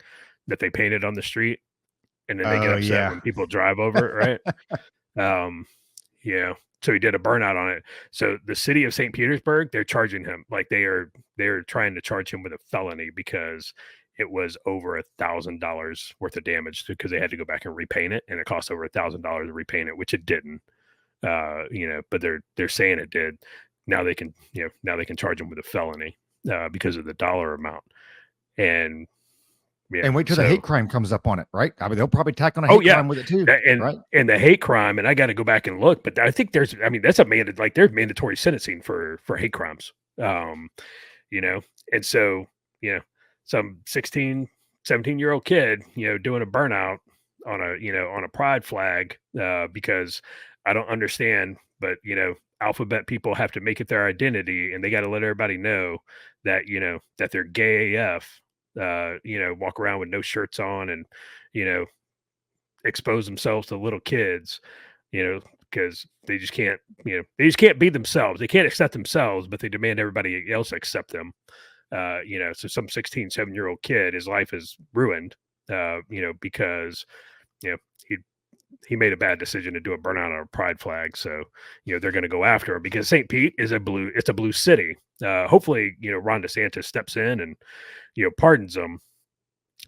that they painted on the street, and then they get upset when people drive over it, right? Yeah. So he did a burnout on it. So the city of St. Petersburg, they're charging him like they're trying to charge him with a felony because it was over $1,000 worth of damage because they had to go back and repaint it, and it cost over $1,000 to repaint it, which it didn't. But they're saying it did. Now they can charge him with a felony because of the dollar amount. And and wait till the hate crime comes up on it, right? I mean, they'll probably tack on a hate crime with it too, right? And the hate crime, and I got to go back and look, but I think there's there's mandatory sentencing for hate crimes, and so some 16, 17-year-old kid, doing a burnout on a pride flag because I don't understand, but alphabet people have to make it their identity, and they got to let everybody know that that they're gay AF. Walk around with no shirts on and, expose themselves to little kids, because they just can't be themselves. They can't accept themselves, but they demand everybody else accept them. So some 16, 7-year-old kid, his life is ruined, because, he made a bad decision to do a burnout on a pride flag. So, they're going to go after him because St. Pete is a blue city. Hopefully, Ron DeSantis steps in and, pardons them.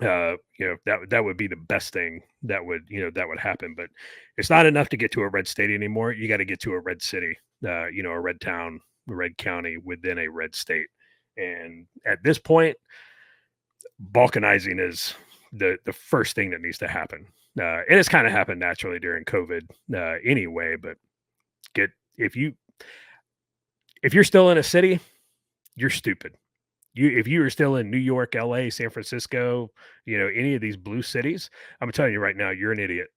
That would be the best thing that would happen, but it's not enough to get to a red state anymore. You got to get to a red city, a red town, a red county within a red state. And at this point, balkanizing is the first thing that needs to happen. And it's kind of happened naturally during COVID anyway, but if you're still in a city, you're stupid. If you are still in New York, LA, San Francisco, any of these blue cities, I'm telling you right now, you're an idiot.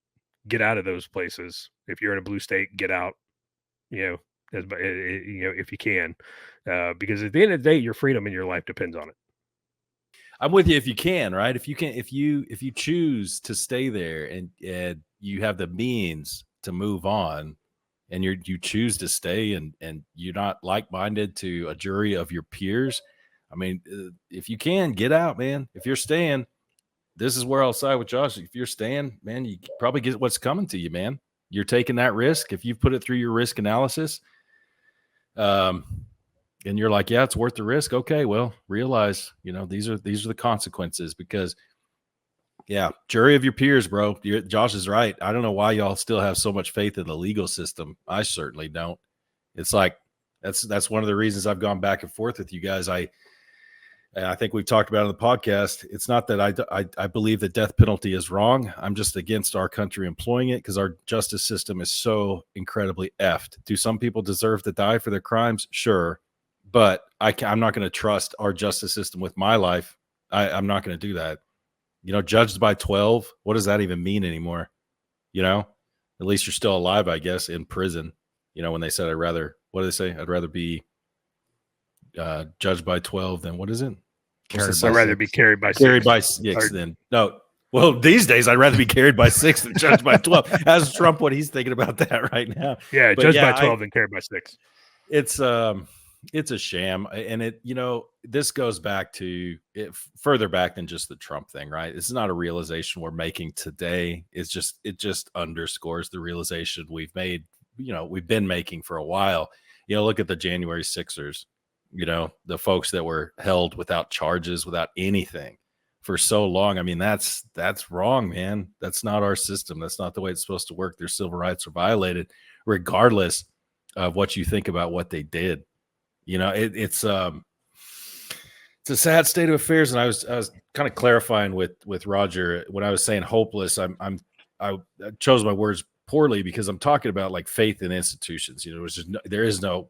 Get out of those places If you're in a blue state, get out. If you can, because at the end of the day, your freedom and your life depends on it. I'm with you if you can, right? If you choose to stay there and you have the means to move on, and you choose to stay and you're not like-minded to a jury of your peers, I mean, if you can, get out, man. If you're staying, this is where I'll side with Josh. If you're staying, man, you probably get what's coming to you, man. You're taking that risk. If you put it through your risk analysis, and you're like, yeah, it's worth the risk. Okay, well, realize, these are the consequences, because yeah, jury of your peers, bro. Josh is right. I don't know why y'all still have so much faith in the legal system. I certainly don't. It's like, that's one of the reasons I've gone back and forth with you guys. I think we've talked about it on the podcast. It's not that I believe the death penalty is wrong. I'm just against our country employing it because our justice system is so incredibly effed. Do some people deserve to die for their crimes? Sure. But I'm not going to trust our justice system with my life. I'm not going to do that. Judged by 12, what does that even mean anymore? At least you're still alive, I guess, in prison. When they said what do they say? I'd rather be judged by 12 than what is it? I'd rather be carried by 6. Carried by 6 then. No. Well, these days, I'd rather be carried by 6 than judged by 12. Ask Trump what he's thinking about that right now. Yeah, but judged by 12 than carried by 6. It's a sham. And this goes back to it further back than just the Trump thing, right? It's not a realization we're making today. It just underscores the realization we've made, we've been making for a while. Look at the January 6ers. The folks that were held without charges, without anything for so long. I mean, that's wrong, man. That's not our system. That's not the way it's supposed to work. Their civil rights are violated, regardless of what you think about what they did. It's a sad state of affairs. And I was kind of clarifying with Roger when I was saying hopeless. I chose my words poorly because I'm talking about like faith in institutions. There is no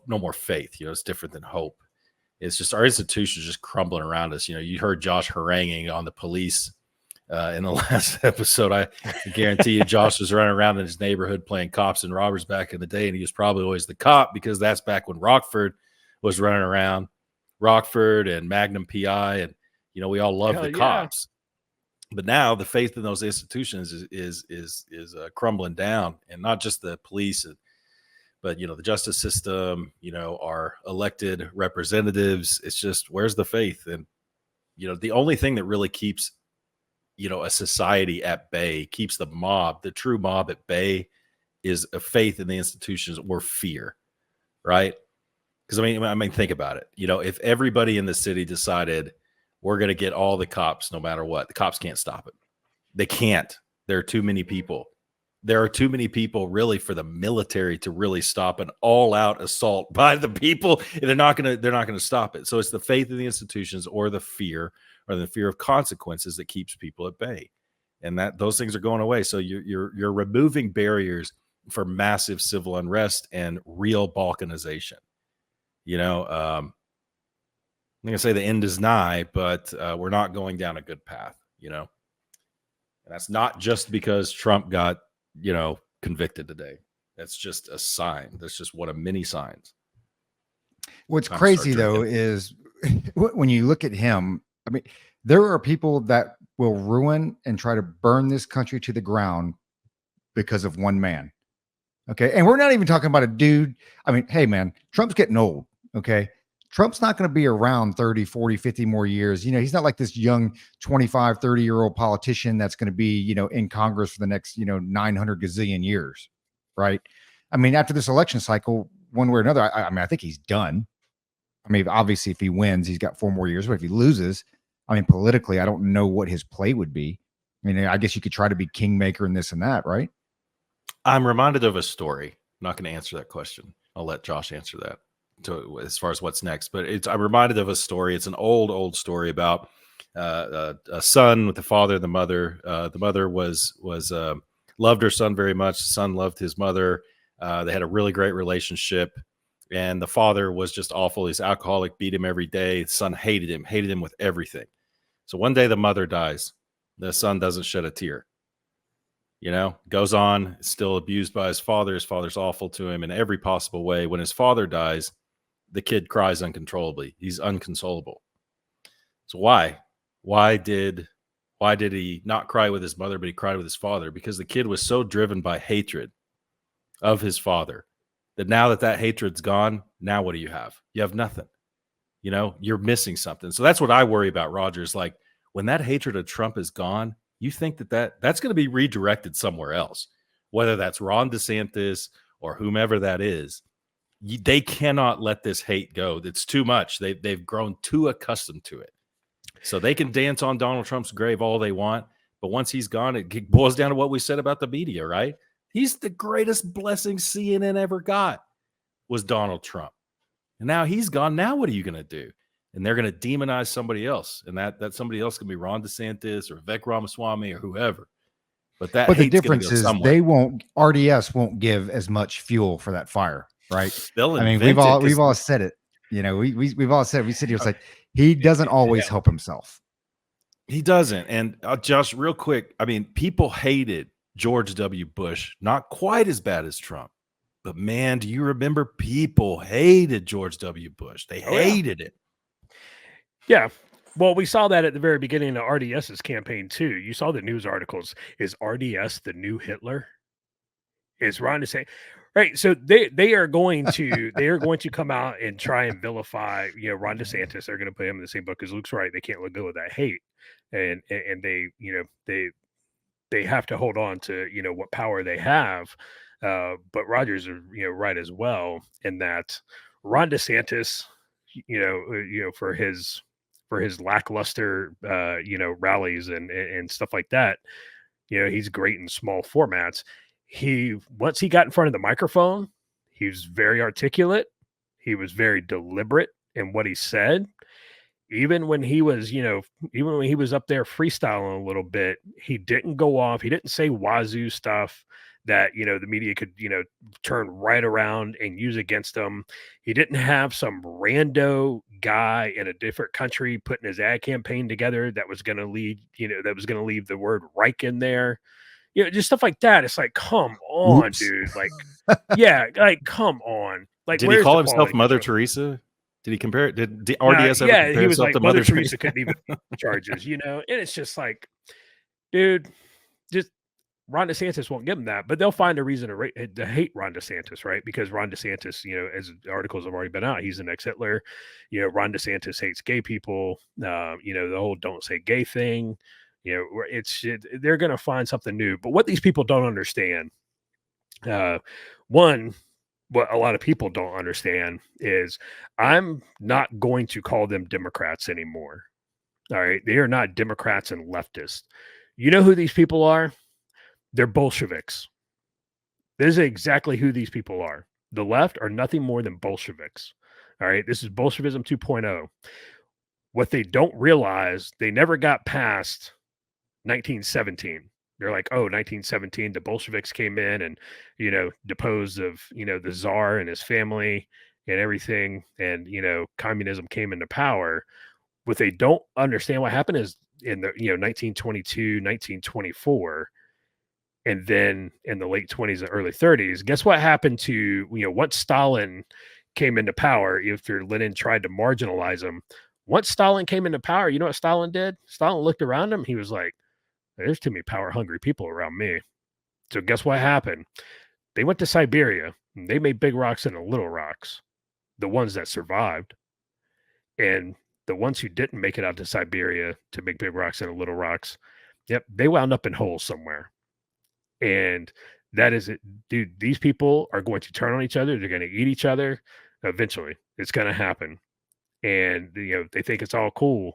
more faith. It's different than hope. It's just our institutions just crumbling around us. You heard Josh haranguing on the police in the last episode. I guarantee you Josh was running around in his neighborhood playing cops and robbers back in the day, and he was probably always the cop because that's back when Rockford was running around. Rockford and Magnum PI, and we all love the cops. But now the faith in those institutions is crumbling down, and not just the police, but the justice system, our elected representatives. It's just, where's the faith? And the only thing that really keeps a society at bay, keeps the true mob at bay, is a faith in the institutions or fear, right? Because I mean, think about it. If everybody in the city decided we're going to get all the cops no matter what, the cops can't stop it. They can't. There are too many people. There are too many people really for the military to really stop an all-out assault by the people. They're not going to stop it. So it's the faith in the institutions or the fear of consequences that keeps people at bay. And those things are going away. So you're removing barriers for massive civil unrest and real balkanization. I'm going to say the end is nigh, but we're not going down a good path, and that's not just because Trump got, convicted today. That's just a sign. That's just one of many signs. What's crazy though is when you look at him, I mean, there are people that will ruin and try to burn this country to the ground because of one man. Okay. And we're not even talking about a dude. I mean, hey man, Trump's getting old. Okay. Trump's not going to be around 30, 40, 50 more years. He's not like this young 25, 30-year-old politician that's going to be, in Congress for the next, 900 gazillion years. Right. I mean, after this election cycle, one way or another, I think he's done. I mean, obviously, if he wins, he's got 4 more years. But if he loses, I mean, politically, I don't know what his play would be. I mean, I guess you could try to be kingmaker and this and that, right? I'm reminded of a story. I'm not going to answer that question. I'll let Josh answer that. As far as what's next, but I'm reminded of a story. It's an old story about a son with the father and the mother. The mother was loved her son very much. The son loved his mother. They had a really great relationship, and the father was just awful. He's alcoholic, beat him every day. The son hated him with everything. So one day the mother dies. The son doesn't shed a tear. You know, goes on, still abused by his father. His father's awful to him in every possible way. When his father dies, the kid cries uncontrollably. He's unconsolable. So why? Why did he not cry with his mother, but he cried with his father? Because the kid was so driven by hatred of his father that now that hatred's gone, now what do you have? You have nothing. You know, you're missing something. So that's what I worry about, Rogers. Like when that hatred of Trump is gone, you think that's going to be redirected somewhere else, whether that's Ron DeSantis or whomever that is. They cannot let this hate go. It's too much. They've grown too accustomed to it. So they can dance on Donald Trump's grave all they want, but once he's gone, it boils down to what we said about the media, right? He's the greatest blessing CNN ever got was Donald Trump. And now he's gone. Now what are you going to do? And they're going to demonize somebody else. And that somebody else can be Ron DeSantis or Vivek Ramaswamy or whoever. But the difference is RDS won't give as much fuel for that fire, right? I mean, we've all said it. You know, we've all said, we sit here, it's like, he doesn't always help himself. He doesn't. And Josh, real quick, I mean, people hated George W. Bush, not quite as bad as Trump. But man, do you remember people hated George W. Bush? They hated it. Yeah. Well, we saw that at the very beginning of RDS's campaign too. You saw the news articles. Is RDS the new Hitler? Is Ron DeSantis? Right. So they are going to come out and try and vilify, you know, Ron DeSantis. They're going to put him in the same book as Luke's right. They can't let go of that hate. And they, you know, they have to hold on to, you know, what power they have. But Rogers are, you know, right as well in that Ron DeSantis, you know, for his lackluster, you know, rallies and stuff like that, you know, he's great in small formats. Once he got in front of the microphone, he was very articulate. He was very deliberate in what he said. Even when he was, you know, even when he was up there freestyling a little bit, he didn't go off. He didn't say wazoo stuff that, you know, the media could, you know, turn right around and use against him. He didn't have some rando guy in a different country putting his ad campaign together that was going to lead, you know, that was going to leave the word Reich in there. You know, just stuff like that. It's like, come on, dude. Like, yeah, like, come on. Like, did he call himself Mother Teresa? Did he compare it? Did RDS ever compare he was himself like to Mother Mother Teresa? Couldn't even charges, you know? And it's just like, dude, just Ron DeSantis won't give him that, but they'll find a reason to hate Ron DeSantis, right? Because Ron DeSantis, you know, as articles have already been out, he's an ex-Hitler. You know, Ron DeSantis hates gay people. You know, the whole "don't say gay" thing. You know, they're going to find something new. But what these people don't understand, what a lot of people don't understand is I'm not going to call them Democrats anymore. All right, they are not Democrats and leftists. You know who these people are? They're Bolsheviks. This is exactly who these people are. The left are nothing more than Bolsheviks. All right, this is Bolshevism 2.0. What they don't realize, they never got past 1917. They're like, oh, 1917, the Bolsheviks came in and, you know, deposed of, you know, the Tsar and his family and everything. And, you know, communism came into power. What they don't understand what happened is in the, you know, 1922, 1924, and then in the late 20s and early 30s, guess what happened to, you know, once Stalin came into power, after Lenin tried to marginalize him, once Stalin came into power, you know what Stalin did? Stalin looked around him. He was like, there's too many power hungry people around me. So guess what happened? They went to Siberia and they made big rocks into little rocks, the ones that survived. And the ones who didn't make it out to Siberia to make big rocks into little rocks, yep, they wound up in holes somewhere. And that is it, dude. These people are going to turn on each other. They're going to eat each other. Eventually, it's going to happen. And, you know, they think it's all cool,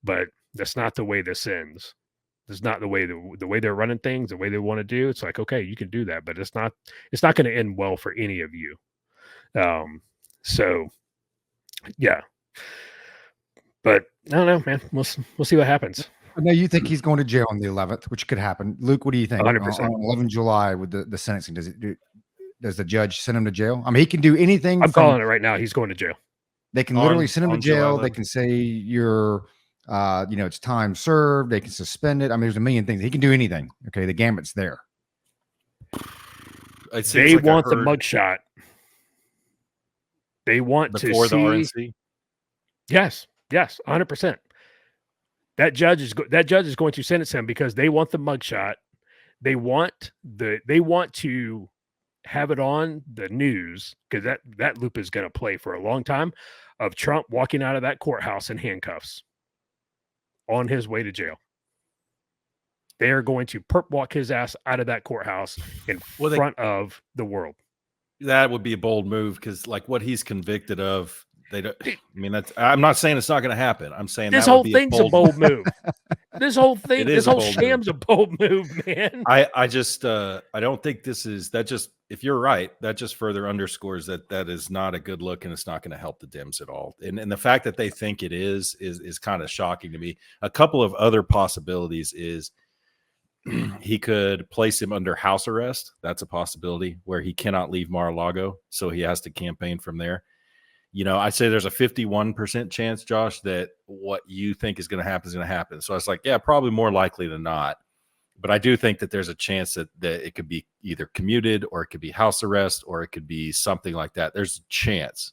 but that's not the way this ends. It's not the way they're running things, the way they want to do. It's like, okay, you can do that, but it's not going to end well for any of you. So yeah, but I don't know, man. We'll see what happens. No, you think he's going to jail on the 11th, which could happen. Luke, what do you think? 100%. On 11 July with the sentencing, does the judge send him to jail? I mean, he can do anything. I'm calling it right now. He's going to jail. They can literally send him to jail. They can say you're, you know, it's time served. They can suspend it. I mean, there's a million things. He can do anything. Okay, the gambit's there. It seems They like I want the heard mugshot. They want to before the see. RNC. Yes, 100%. That judge is going to sentence him because they want the mugshot. They want to have it on the news because that loop is going to play for a long time of Trump walking out of that courthouse in handcuffs on his way to jail. They are going to perp walk his ass out of that courthouse in front of the world. That would be a bold move because, like, what he's convicted of, they don't. I mean, that's. I'm not saying it's not going to happen. I'm saying this that whole would be thing's a bold move. This whole thing, this whole sham's a bold move, man. I just I don't think this is that. Just if you're right, that just further underscores that is not a good look, and it's not going to help the Dems at all. And the fact that they think it is kind of shocking to me. A couple of other possibilities is he could place him under house arrest. That's a possibility where he cannot leave Mar-a-Lago, so he has to campaign from there. You know, I say there's a 51% chance, Josh, that what you think is going to happen is going to happen. So I was like, yeah, probably more likely than not. But I do think that there's a chance that it could be either commuted or it could be house arrest or it could be something like that. There's a chance,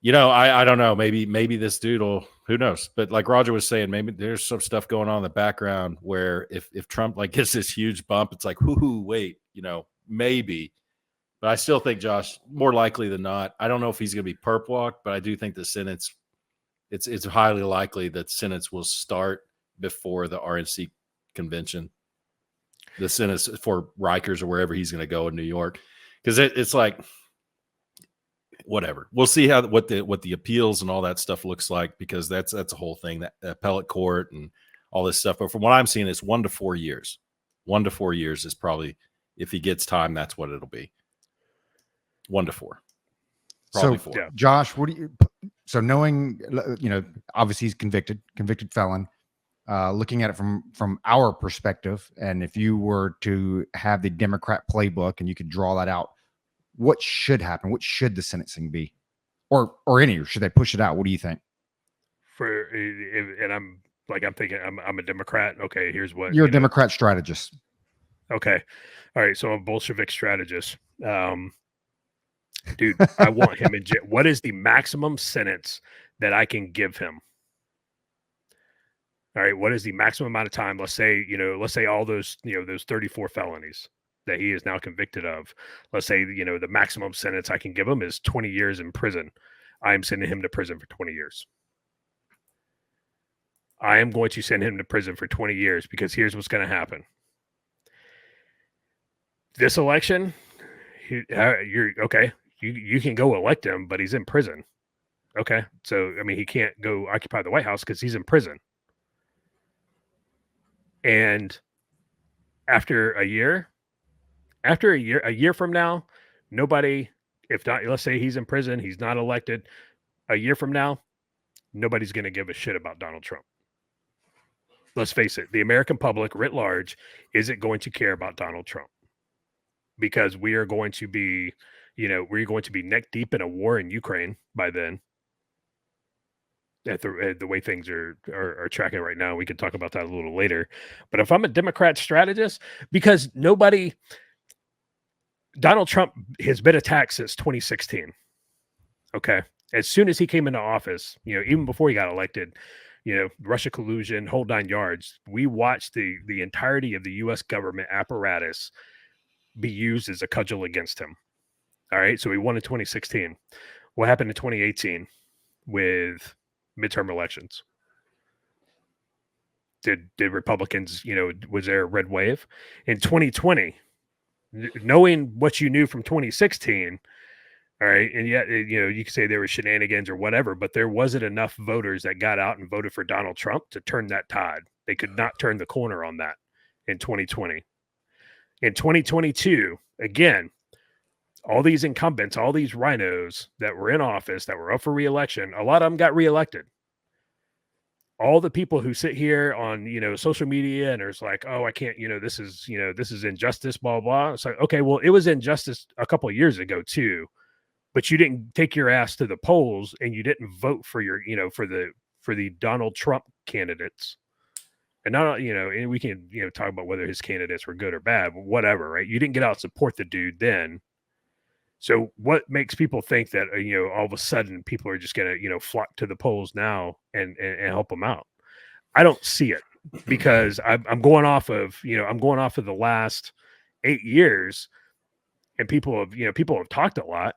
You know, I don't know. Maybe this dude will, who knows? But like Roger was saying, maybe there's some stuff going on in the background where if Trump like gets this huge bump, it's like, wait, you know, maybe. But I still think, Josh, more likely than not, I don't know if he's going to be perp walked, but I do think the sentence, it's highly likely that sentence will start before the RNC convention. The sentence for Rikers or wherever he's going to go in New York. Because it's like, whatever. We'll see what the appeals and all that stuff looks like, because that's a whole thing, that appellate court and all this stuff. But from what I'm seeing, it's 1 to 4 years. 1 to 4 years is probably, if he gets time, that's what it'll be. 1 to 4. Probably so, 4. Yeah. Josh, so knowing, you know, obviously he's convicted felon, looking at it from our perspective, and if you were to have the Democrat playbook and you could draw that out, what should happen? What should the sentencing be? Or should they push it out? What do you think? And I'm thinking I'm a Democrat. Okay, here's what you're a Democrat strategist. Okay. All right. So I'm a Bolshevik strategist. Dude, I want him in jail. What is the maximum sentence that I can give him? All right. What is the maximum amount of time? Let's say all those, those 34 felonies that he is now convicted of. Let's say, the maximum sentence I can give him is 20 years in prison. I am sending him to prison for 20 years. I am going to send him to prison for 20 years because here's what's going to happen. This election, you're okay. You can go elect him, but he's in prison. Okay. So, I mean, he can't go occupy the White House because he's in prison. And after a year from now, nobody, if not, let's say he's in prison, he's not elected. A year from now, nobody's going to give a shit about Donald Trump. Let's face it, the American public writ large isn't going to care about Donald Trump, because we are going to be, we're going to be neck deep in a war in Ukraine by then. At the way things are tracking right now. We can talk about that a little later. But if I'm a Democrat strategist, because Donald Trump has been attacked since 2016. Okay. As soon as he came into office, even before he got elected, Russia collusion, whole 9 yards, we watched the entirety of the U.S. government apparatus be used as a cudgel against him. All right. So he won in 2016. What happened in 2018 with midterm elections? Did Republicans, was there a red wave? In 2020, knowing what you knew from 2016, all right, and yet, you could say there were shenanigans or whatever, but there wasn't enough voters that got out and voted for Donald Trump to turn that tide. They could not turn the corner on that in 2020. In 2022, again, all these incumbents, all these rhinos that were in office, that were up for re-election, a lot of them got re-elected. All the people who sit here on, social media and there's like, oh, I can't, this is injustice, blah, blah. It's like, okay, well, it was injustice a couple of years ago too, but you didn't take your ass to the polls and you didn't vote for your, for the Donald Trump candidates. And not, and we can, talk about whether his candidates were good or bad, but whatever, right? You didn't get out and support the dude then. So what makes people think that, all of a sudden people are just going to, flock to the polls now and help him out? I don't see it, because I'm going off of, the last 8 years, and people have talked a lot,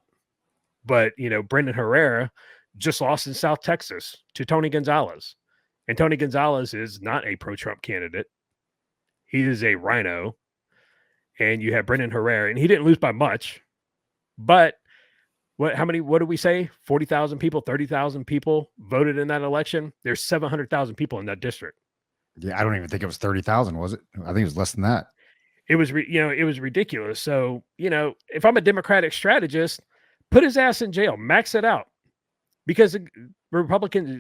but, Brendan Herrera just lost in South Texas to Tony Gonzalez, and Tony Gonzalez is not a pro-Trump candidate. He is a rhino, and you have Brendan Herrera, and he didn't lose by much, but what did we say? 40,000 people, 30,000 people voted in that election. There's 700,000 people in that district. Yeah, I don't even think it was 30,000, was it? I think it was less than that. It was, it was ridiculous. So, if I'm a Democratic strategist, put his ass in jail, max it out, because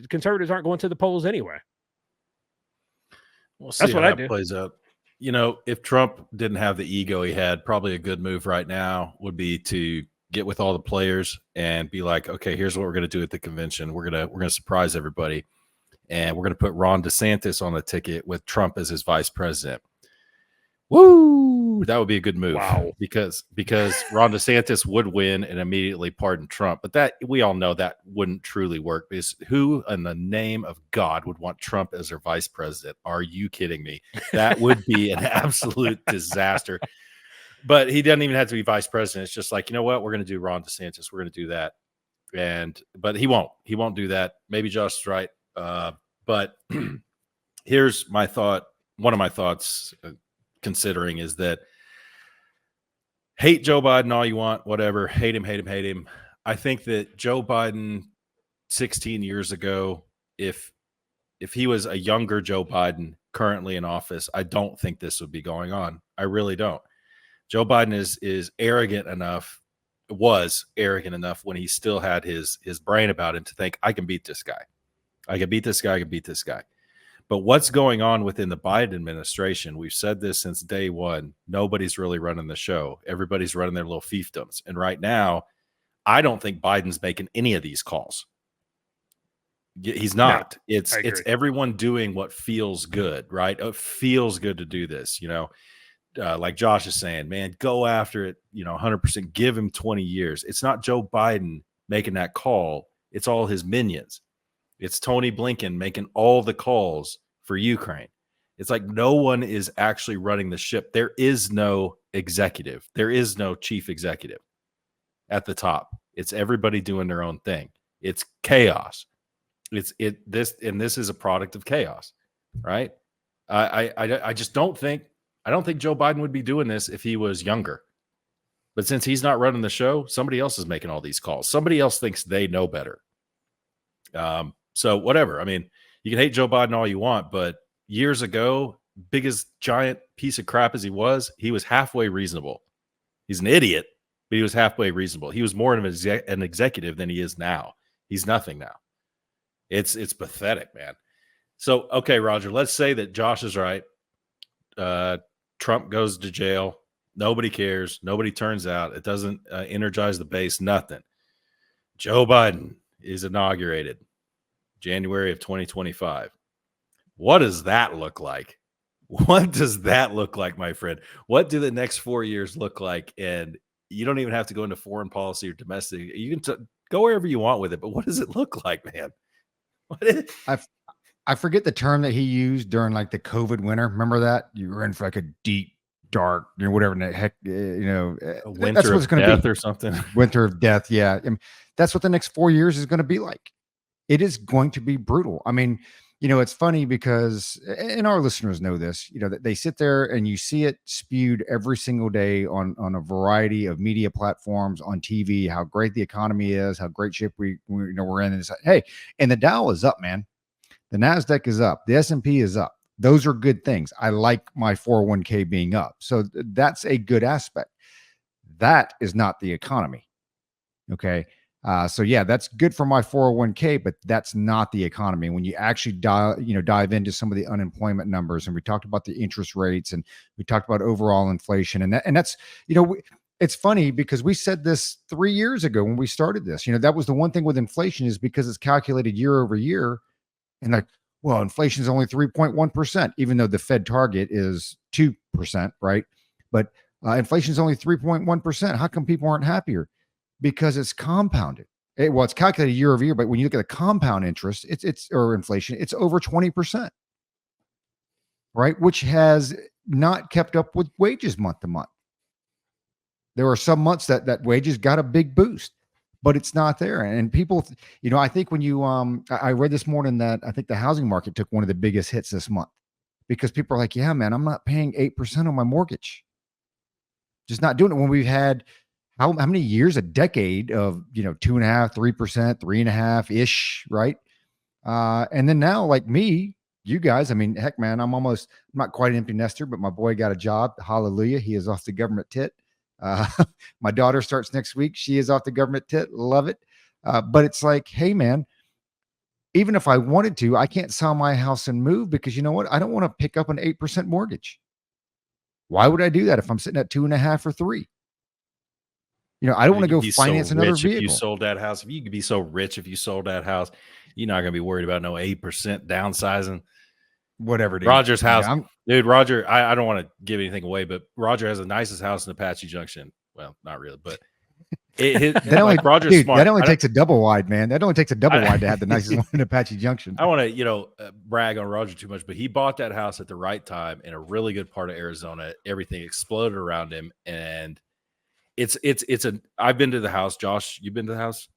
conservatives aren't going to the polls anyway. We'll see how that plays out. If Trump didn't have the ego he had, probably a good move right now would be to get with all the players and be like, okay, here's what we're going to do at the convention. We're going to surprise everybody, and we're going to put Ron DeSantis on the ticket with Trump as his vice president. Woo! That would be a good move. Wow. Because Ron DeSantis would win and immediately pardon Trump. But that, we all know that wouldn't truly work, because who in the name of God would want Trump as their vice president? Are you kidding me? That would be an absolute disaster. But he doesn't even have to be vice president. It's just like, you know what? We're going to do Ron DeSantis. We're going to do that. But he won't. He won't do that. Maybe Josh is right. But here's my thought. One of my thoughts, considering, is that hate Joe Biden all you want, whatever, hate him. I think that Joe Biden 16 years ago, if he was a younger Joe Biden currently in office, I don't think this would be going on. I really don't. Joe Biden is arrogant enough, was arrogant enough when he still had his brain about him to think, I can beat this guy. I can beat this guy. But what's going on within the Biden administration, we've said this since day one, nobody's really running the show. Everybody's running their little fiefdoms. And right now, I don't think Biden's making any of these calls. He's not. No, it's everyone doing what feels good, right? It feels good to do this, like Josh is saying, man, go after it, 100%, give him 20 years. It's not Joe Biden making that call. It's all his minions. It's Tony Blinken making all the calls for Ukraine. It's like no one is actually running the ship. There is no executive. There is no chief executive at the top. It's everybody doing their own thing. It's chaos. This is a product of chaos, right? I just don't think Joe Biden would be doing this if he was younger. But since he's not running the show, somebody else is making all these calls. Somebody else thinks they know better. So whatever. I mean, you can hate Joe Biden all you want, but years ago, biggest giant piece of crap as he was halfway reasonable. He's an idiot, but he was halfway reasonable. He was more of an executive than he is now. He's nothing now. It's pathetic, man. So, okay, Roger, let's say that Josh is right. Trump goes to jail. Nobody cares. Nobody turns out. It doesn't energize the base, nothing. Joe Biden is inaugurated January of 2025. What does that look like? What does that look like, my friend? What do the next 4 years look like? And you don't even have to go into foreign policy or domestic. You can go wherever you want with it. But what does it look like, man? I forget the term that he used during like the COVID winter. Remember that? You were in for like a deep, dark, whatever the heck, a winter of death or something. Winter of death. Yeah. I mean, that's what the next 4 years is going to be like. It is going to be brutal. I mean, it's funny because, and our listeners know this, that they sit there and you see it spewed every single day on a variety of media platforms, on TV, how great the economy is, how great shape we're in. And it's like, hey, and the Dow is up, man. The NASDAQ is up. The S&P is up. Those are good things. I like my 401k being up. So that's a good aspect. That is not the economy. Okay. So yeah, that's good for my 401k, but that's not the economy. When you actually dive into some of the unemployment numbers, and we talked about the interest rates, and we talked about overall inflation, and that's it's funny because we said this 3 years ago when we started this. That was the one thing with inflation, is because it's calculated year over year, and like, well, inflation is only 3.1%, even though the Fed target is 2%, right? But inflation is only 3.1%. How come people aren't happier? Because it's compounded. Well, it's calculated year over year, but when you look at the compound interest, it's or inflation, it's over 20%, right? Which has not kept up with wages month to month. There are some months that wages got a big boost, but it's not there. And people, I think when you I read this morning that I think the housing market took one of the biggest hits this month because people are like, yeah, man, I'm not paying 8% on my mortgage. Just not doing it when we've had how many years, a decade of 2.5%, 3%, 3.5 ish, right? And then now, like me, you guys, I mean, heck, man, I'm not quite an empty nester, but my boy got a job. Hallelujah. He is off the government tit. My daughter starts next week. She is off the government tit. Love it. But it's like, hey, man, even if I wanted to, I can't sell my house and move because you know what? I don't want to pick up an 8% mortgage. Why would I do that if I'm sitting at 2.5 or 3? I don't want to go finance another vehicle. If you sold that house, if you could be so rich, if you sold that house, you're not going to be worried about no 8% downsizing. Whatever it is. Roger's house, dude. Roger, I don't want to give anything away, but Roger has the nicest house in Apache Junction. Well, not really, but Roger's smart. That only takes a double wide, man. That only takes a double wide to have the nicest one in Apache Junction. I want to, brag on Roger too much, but he bought that house at the right time in a really good part of Arizona. Everything exploded around him, and I've been to the house. Josh, you've been to the house?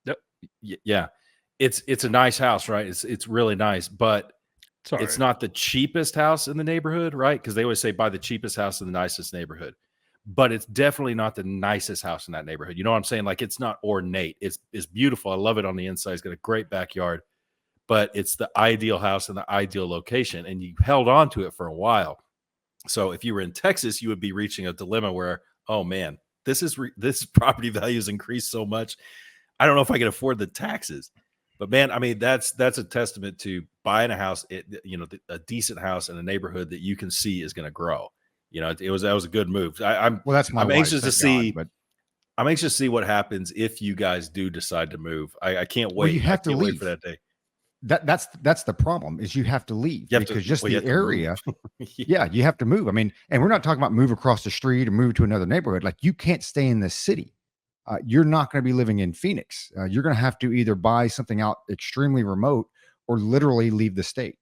Yep. Yeah. It's a nice house, right? It's really nice, but it's not the cheapest house in the neighborhood, right? Because they always say buy the cheapest house in the nicest neighborhood, but it's definitely not the nicest house in that neighborhood. You know what I'm saying? Like it's not ornate. It's beautiful. I love it on the inside. It's got a great backyard, but it's the ideal house in the ideal location, and you held on to it for a while. So if you were in Texas, you would be reaching a dilemma where, oh man, this property value has increased so much. I don't know if I can afford the taxes. But man, I mean, that's a testament to buying a house, a decent house in a neighborhood that you can see is going to grow. That was a good move. I'm anxious to see. I'm anxious to see what happens if you guys do decide to move. I can't wait. Well, you have to leave for that day. That's the problem is you have to leave because the area. Yeah, you have to move. I mean, and we're not talking about move across the street or move to another neighborhood. Like you can't stay in this city. You're not going to be living in Phoenix. You're going to have to either buy something out extremely remote or literally leave the state.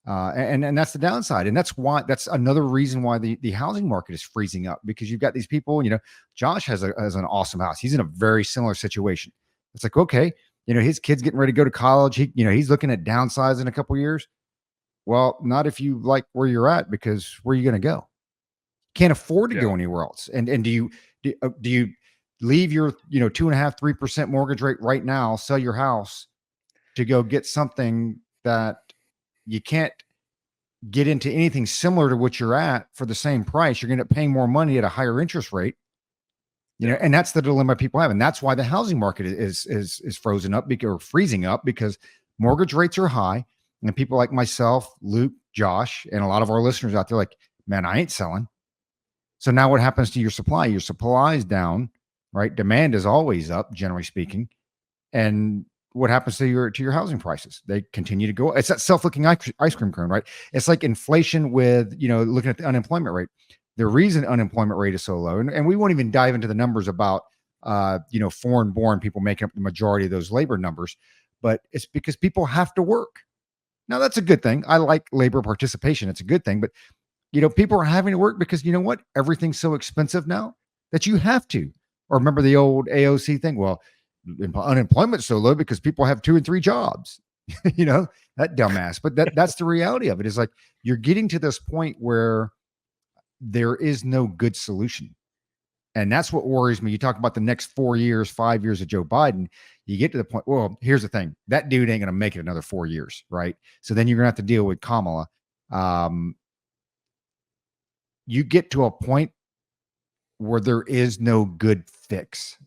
And that's the downside. And that's another reason why the housing market is freezing up because you've got these people, Josh has an awesome house. He's in a very similar situation. It's like, okay, his kid's getting ready to go to college. He's looking at downsizing in a couple of years. Well, not if you like where you're at, because where are you going to go? Can't afford to go anywhere else. And do you leave your 2.5%, 3% mortgage rate right now, sell your house to go get something that you can't get into anything similar to what you're at for the same price? You're going to end up paying more money at a higher interest rate. And that's the dilemma people have. And that's why the housing market is frozen up or freezing up because mortgage rates are high. And people like myself, Luke, Josh, and a lot of our listeners out there like, man, I ain't selling. So now what happens to your supply? Your supply is down, right? Demand is always up, generally speaking. And what happens to your housing prices? They continue to go. It's that self-looking ice cream cone, right? It's like inflation with, looking at the unemployment rate. The reason unemployment rate is so low, and we won't even dive into the numbers about, foreign-born people making up the majority of those labor numbers, but it's because people have to work. Now, that's a good thing. I like labor participation. It's a good thing, but, people are having to work because you know what? Everything's so expensive now that you have to. Or remember the old AOC thing? Well, unemployment's so low because people have 2 and 3 jobs, that dumbass. But that's the reality of it is like, you're getting to this point where there is no good solution. And that's what worries me. You talk about the next 4 years, 5 years of Joe Biden, you get to the point, well, here's the thing, that dude ain't going to make it another 4 years. Right. So then you're going to have to deal with Kamala. You get to a point where there is no good fix.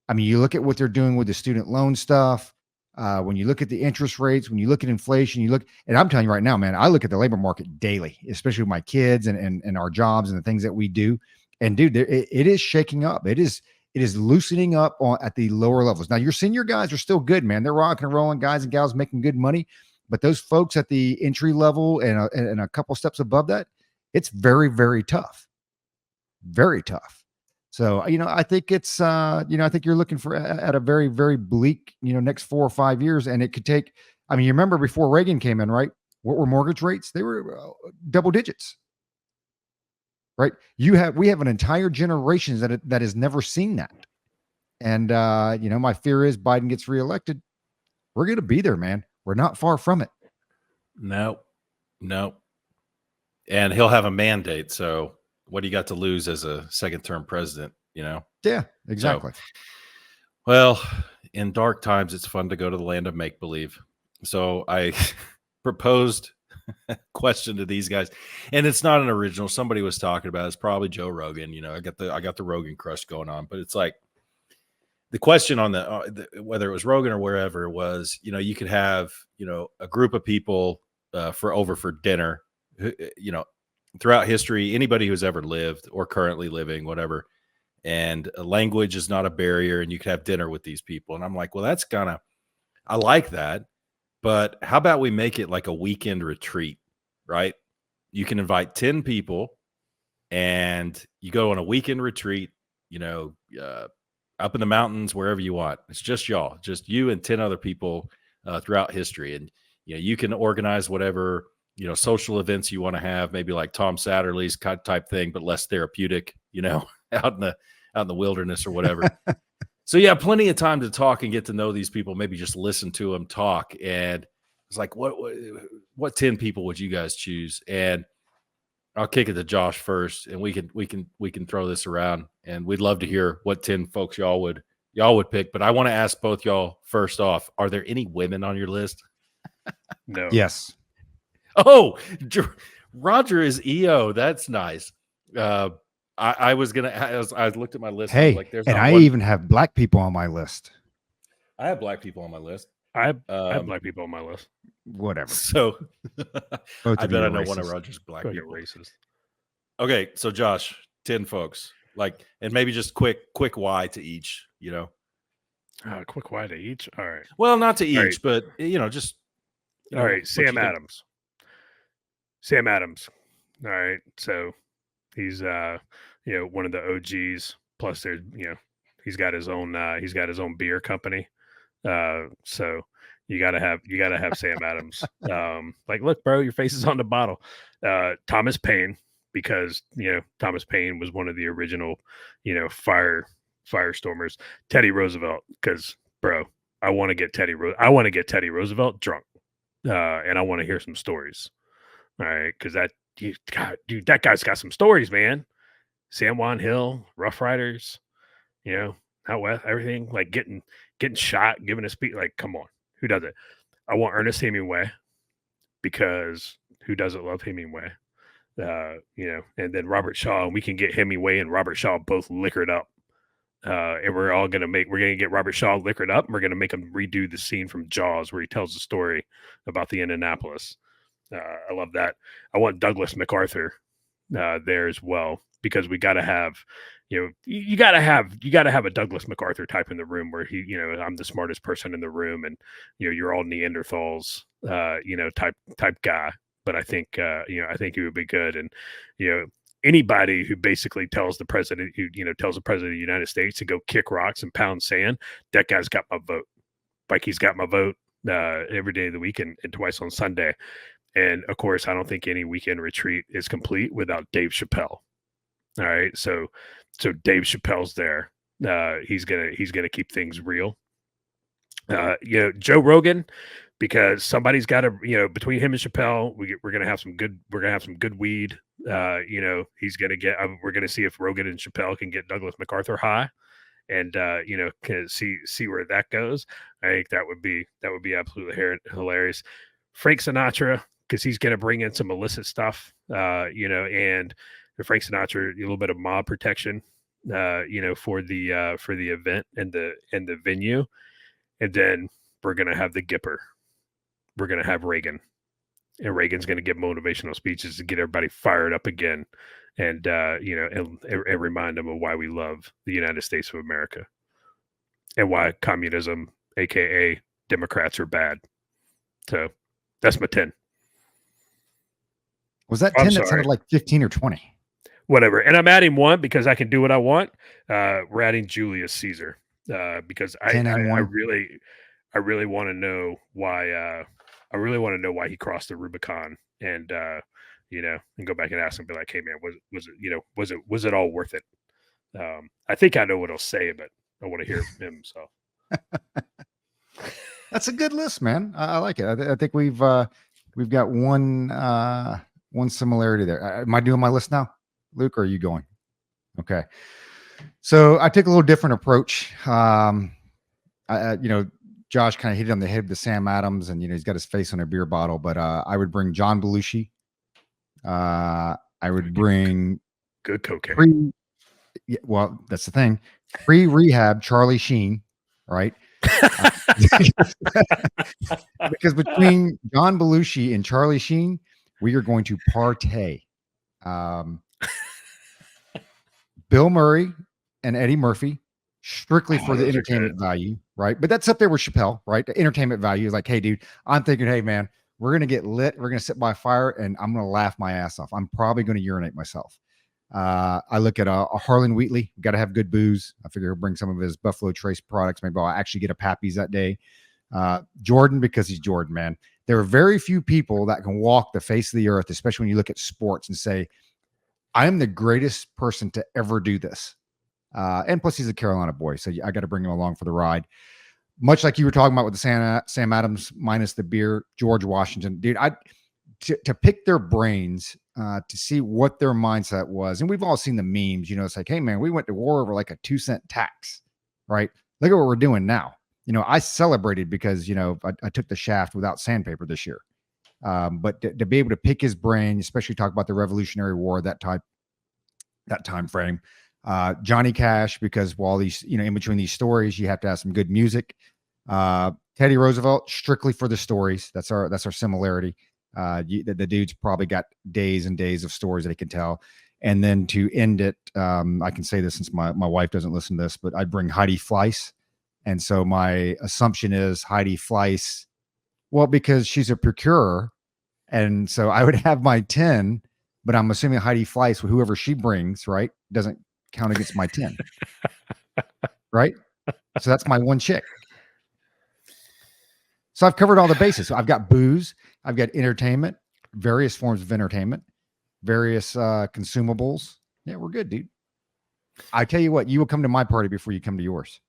I mean, you look at what they're doing with the student loan stuff. When you look at the interest rates, when you look at inflation, and I'm telling you right now, man, I look at the labor market daily, especially with my kids and our jobs and the things that we do. And dude, it is shaking up. It is loosening up at the lower levels. Now your senior guys are still good, man. They're rocking and rolling, guys and gals making good money. But those folks at the entry level and a couple steps above that, it's very, very tough. Very tough. So, I think it's, I think you're looking for at a very, very bleak, next 4 or 5 years. And it could take, you remember before Reagan came in, right? What were mortgage rates? They were double digits, right? We have an entire generation that has never seen that. And, my fear is Biden gets reelected. We're going to be there, man. We're not far from it. No. And he'll have a mandate. So what do you got to lose as a second term president, Yeah, exactly. So, well, in dark times, it's fun to go to the land of make believe. So I proposed a question to these guys, and it's not an original. Somebody was talking about it. It's probably Joe Rogan. I got the Rogan crush going on, but it's like the question on the whether it was Rogan or wherever it was. You could have a group of people for dinner. Throughout history, anybody who's ever lived or currently living, whatever. And language is not a barrier, and you could have dinner with these people. And I'm like, well, I like that. But how about we make it like a weekend retreat, right? You can invite 10 people and you go on a weekend retreat, up in the mountains, wherever you want. It's just y'all, just you and 10 other people throughout history. And, you can organize whatever, social events you want to have, maybe like Tom Satterley's type thing, but less therapeutic, out in the wilderness or whatever. So yeah, plenty of time to talk and get to know these people, maybe just listen to them talk. And it's like, what 10 people would you guys choose? And I'll kick it to Josh first, and we can throw this around, and we'd love to hear what 10 folks y'all would pick. But I want to ask both y'all first off, are there any women on your list? No. Yes. Oh, Roger is EO. That's nice. I was gonna. I looked at my list. Hey, like, there's and not I one. even have black people on my list. I have black people on my list. I have black people on my list. Whatever. So Both I of bet you I are know one of racist. Roger's black Fucking people. racist. Okay, so Josh, 10 folks, and maybe just quick why to each. Quick why to each. All right. Well, not to each, Right. but just. All right, what Sam you think. Adams. Sam Adams. All right, so he's one of the OGs. Plus, there's he's got his own beer company. So you gotta have Sam Adams. Look, bro, your face is on the bottle. Thomas Paine, because Thomas Paine was one of the original firestormers. Teddy Roosevelt, because bro, I want to get Teddy Roosevelt drunk. And I want to hear some stories. All right, because that guy's got some stories, man. San Juan Hill, Rough Riders, out west, everything, like getting shot, giving a speech. Like, come on, who does it? I want Ernest Hemingway, because who doesn't love Hemingway? And then Robert Shaw, and we can get Hemingway and Robert Shaw both liquored up. And we're gonna get Robert Shaw liquored up, and we're gonna make him redo the scene from Jaws where he tells the story about the Indianapolis. I love that. I want Douglas MacArthur there as well, because we got to have, you got to have a Douglas MacArthur type in the room where he, I'm the smartest person in the room, and you're all Neanderthals, type guy. But I think I think he would be good, and anybody who basically tells the president of the United States to go kick rocks and pound sand, that guy's got my vote. Like, he's got my vote every day of the week and twice on Sunday. And of course, I don't think any weekend retreat is complete without Dave Chappelle. All right, so Dave Chappelle's there. He's gonna keep things real. Joe Rogan, because somebody's got to, between him and Chappelle, we're gonna have some good weed. He's gonna get. We're gonna see if Rogan and Chappelle can get Douglas MacArthur high, and can see where that goes. I think that would be absolutely hilarious. Frank Sinatra, because he's going to bring in some illicit stuff, and Frank Sinatra, a little bit of mob protection, for the event and the venue. And then we're going to have the Gipper. We're going to have Reagan, and Reagan's going to give motivational speeches to get everybody fired up again, and and remind them of why we love the United States of America, and why communism, aka Democrats, are bad. So That's my 10. Was that I'm 10? That sorry. sounded like 15 or 20. Whatever. And I'm adding one because I can do what I want. We're adding Julius Caesar because 10 and I 1. really want to know why. I really want to know why he crossed the Rubicon, and and go back and ask him, be like, "Hey, man, was it all worth it?" I think I know what he'll say, but I want to hear from him. So That's a good list, man. I like it. I think we've got one similarity there. Am I doing my list now, Luke? Or are you going? Okay. So I take a little different approach. Josh kind of hit it on the head with the Sam Adams, and he's got his face on a beer bottle. But I would bring John Belushi. I would bring good cocaine. Well, that's the thing. Pre-rehab Charlie Sheen, right? Because between John Belushi and Charlie Sheen, we are going to partay. Bill Murray and Eddie Murphy, strictly for the entertainment value, right? But that's up there with Chappelle, right? The entertainment value is like, hey, dude, I'm thinking, hey, man, we're going to get lit. We're going to sit by a fire, and I'm going to laugh my ass off. I'm probably going to urinate myself. I look at a Harlan Wheatley. Got to have good booze. I figure he'll bring some of his Buffalo Trace products. Maybe I'll actually get a Pappy's that day. Jordan, because he's Jordan, man. There are very few people that can walk the face of the earth, especially when you look at sports and say, I am the greatest person to ever do this. And plus, he's a Carolina boy, so I got to bring him along for the ride. Much like you were talking about with the Sam Adams minus the beer, George Washington, dude. To pick their brains, to see what their mindset was, and we've all seen the memes. It's like, hey man, we went to war over like a 2-cent tax, right? Look at what we're doing now. I celebrated because I took the shaft without sandpaper this year. But to be able to pick his brain, especially talk about the Revolutionary War, that time frame. Johnny Cash, because while these, in between these stories, you have to have some good music. Teddy Roosevelt, strictly for the stories. That's our similarity. The dude's probably got days and days of stories that he can tell. And then to end it, I can say this since my wife doesn't listen to this, but I'd bring Heidi Fleiss. And so my assumption is Heidi Fleiss, well, because she's a procurer. And so I would have my 10, but I'm assuming Heidi Fleiss, whoever she brings, right, doesn't count against my 10. Right? So that's my one chick. So I've covered all the bases. So I've got booze, I've got entertainment, various forms of entertainment, various consumables. Yeah, we're good, dude. I tell you what, you will come to my party before you come to yours.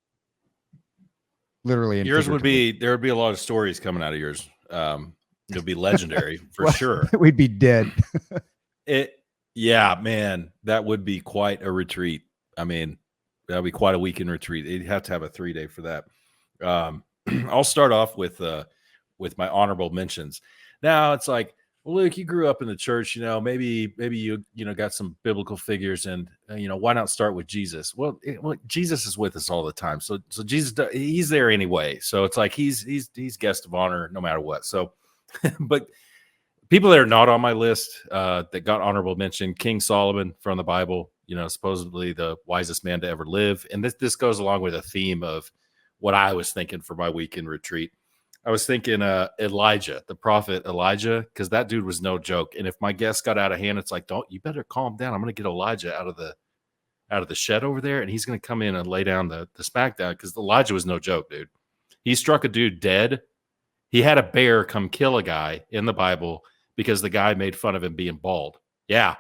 Literally. Yours would be, there would be a lot of stories coming out of yours. It'll be legendary for sure. We'd be dead. Yeah, man, that would be quite a retreat. I mean, that would be quite a weekend retreat. You'd have to have a 3-day for that. I'll start off with my honorable mentions. Now it's like, well, Luke, you grew up in the church, maybe you got some biblical figures, and why not start with Jesus? Well, Jesus is with us all the time, so Jesus, he's there anyway. So it's like he's guest of honor no matter what. So, but people that are not on my list that got honorable mention: King Solomon from the Bible, supposedly the wisest man to ever live, and this goes along with a theme of what I was thinking for my weekend retreat. I was thinking Elijah, the prophet Elijah, because that dude was no joke. And if my guest got out of hand, it's like, you better calm down. I'm going to get Elijah out of the shed over there, and he's going to come in and lay down the smackdown, because Elijah was no joke, dude. He struck a dude dead. He had a bear come kill a guy in the Bible because the guy made fun of him being bald. Yeah,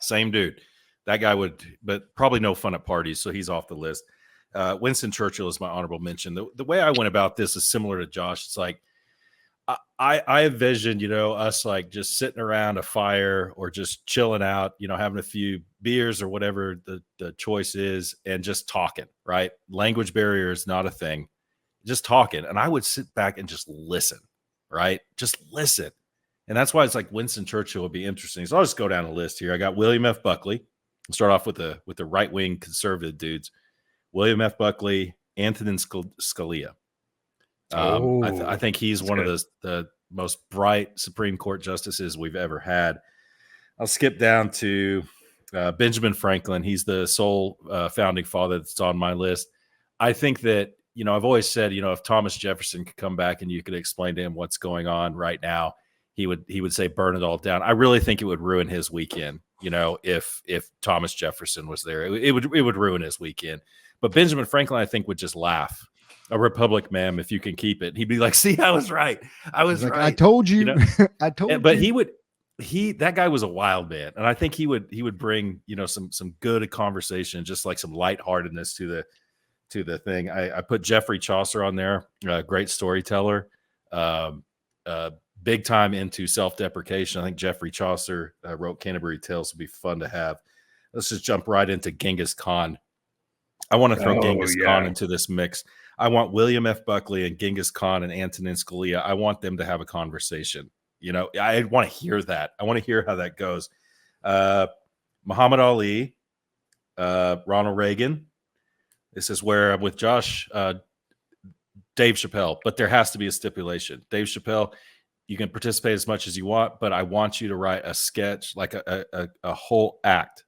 same dude. That guy would, but probably no fun at parties, so he's off the list. Winston Churchill is my honorable mention. The way I went about this is similar to Josh. It's like I envisioned, us like just sitting around a fire or just chilling out, having a few beers or whatever the choice is, and just talking, right? Language barrier is not a thing. Just talking. And I would sit back and just listen, right? Just listen. And that's why it's like Winston Churchill would be interesting. So I'll just go down a list here. I got William F. Buckley. I'll start off with the right-wing conservative dudes. William F. Buckley, Antonin Scalia. I think he's one of the most bright Supreme Court justices we've ever had. I'll skip down to Benjamin Franklin. He's the sole founding father that's on my list. I think that I've always said, if Thomas Jefferson could come back and you could explain to him what's going on right now, he would say burn it all down. I really think it would ruin his weekend. If Thomas Jefferson was there, it would ruin his weekend. But Benjamin Franklin, I think, would just laugh. A republic, ma'am, if you can keep it. He'd be like, see, I was right. I was right. I told you. I told you. But that guy was a wild man. And I think he would bring, some good conversation, just like some lightheartedness to the thing. I put Geoffrey Chaucer on there, great storyteller, big time into self-deprecation. I think Geoffrey Chaucer wrote Canterbury Tales. Would be fun to have. Let's just jump right into Genghis Khan. I want to throw Genghis Khan into this mix. I want William F. Buckley and Genghis Khan and Antonin Scalia. I want them to have a conversation. I want to hear that. I want to hear how that goes. Muhammad Ali, Ronald Reagan. This is where I'm with Josh, Dave Chappelle, but there has to be a stipulation. Dave Chappelle, you can participate as much as you want, but I want you to write a sketch, like a whole act,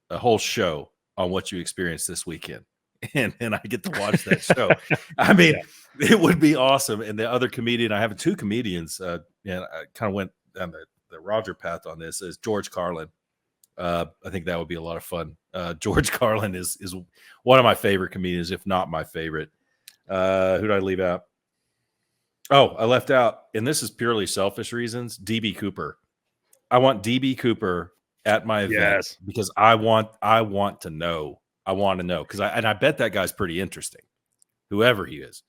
a whole show on what you experienced this weekend. And I get to watch that show. I mean, It would be awesome. And the other comedian, I have two comedians, and I kind of went down the Roger path on this, is George Carlin. I think that would be a lot of fun. George Carlin is one of my favorite comedians, if not my favorite. Who did I leave out? Oh, I left out, and this is purely selfish reasons, DB Cooper. I want DB Cooper at my event because I want to know. I want to know because I bet that guy's pretty interesting, whoever he is.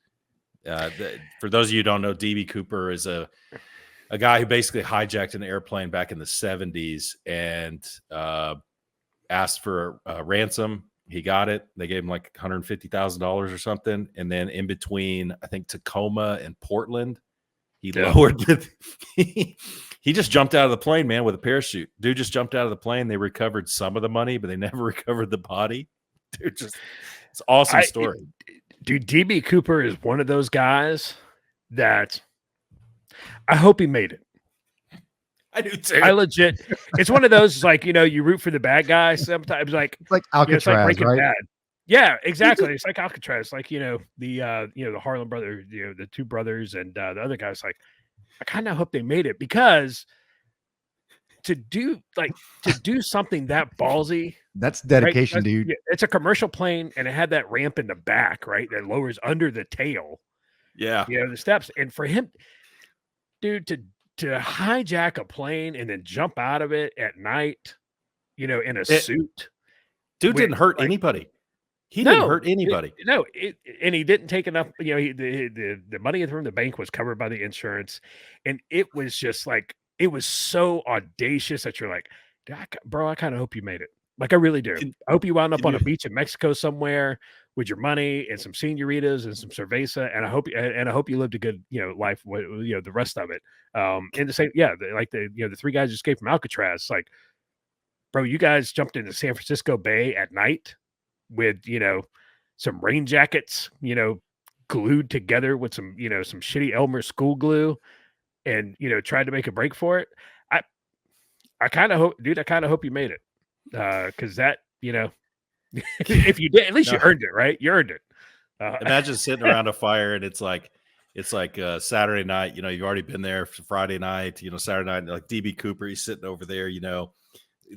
For those of you who don't know, DB Cooper is a guy who basically hijacked an airplane back in the 70s and asked for a ransom. He got it. They gave him like $150,000 or something. And then in between, I think Tacoma and Portland, he lowered it. He just jumped out of the plane, man, with a parachute. Dude just jumped out of the plane. They recovered some of the money, but they never recovered the body. Dude, it's an awesome story. Dude, DB Cooper is one of those guys that I hope he made it. I do too. I legit. It's one of those like, you root for the bad guy sometimes. Like it's like Alcatraz, it's like Breaking right? Bad. Yeah, exactly. It's like Alcatraz. Like, the Harlem brothers, the two brothers, and the other guy's like, I kind of hope they made it because to do something that ballsy. That's dedication, right? dude. Yeah, it's a commercial plane, and it had that ramp in the back, right? That lowers under the tail. Yeah. The steps. And for him, dude, to hijack a plane and then jump out of it at night, in a suit. Dude didn't hurt anybody. He didn't hurt anybody. And he didn't take enough. The money from the bank was covered by the insurance, and it was just like it was so audacious that you're like, bro, I kind of hope you made it. Like I really do. I hope you wound up on a beach in Mexico somewhere with your money and some senoritas and some cerveza, and I hope you lived a good life. The rest of it. And the same, the three guys escaped from Alcatraz. Like, bro, you guys jumped into San Francisco Bay at night with some rain jackets, glued together with some some shitty Elmer school glue, and tried to make a break for it. I kind of hope, dude. I kind of hope you made it, because that if you did, at least you earned it, right? You earned it. Imagine sitting around a fire and it's like Saturday night. You've already been there for Friday night. Saturday night, like DB Cooper, he's sitting over there.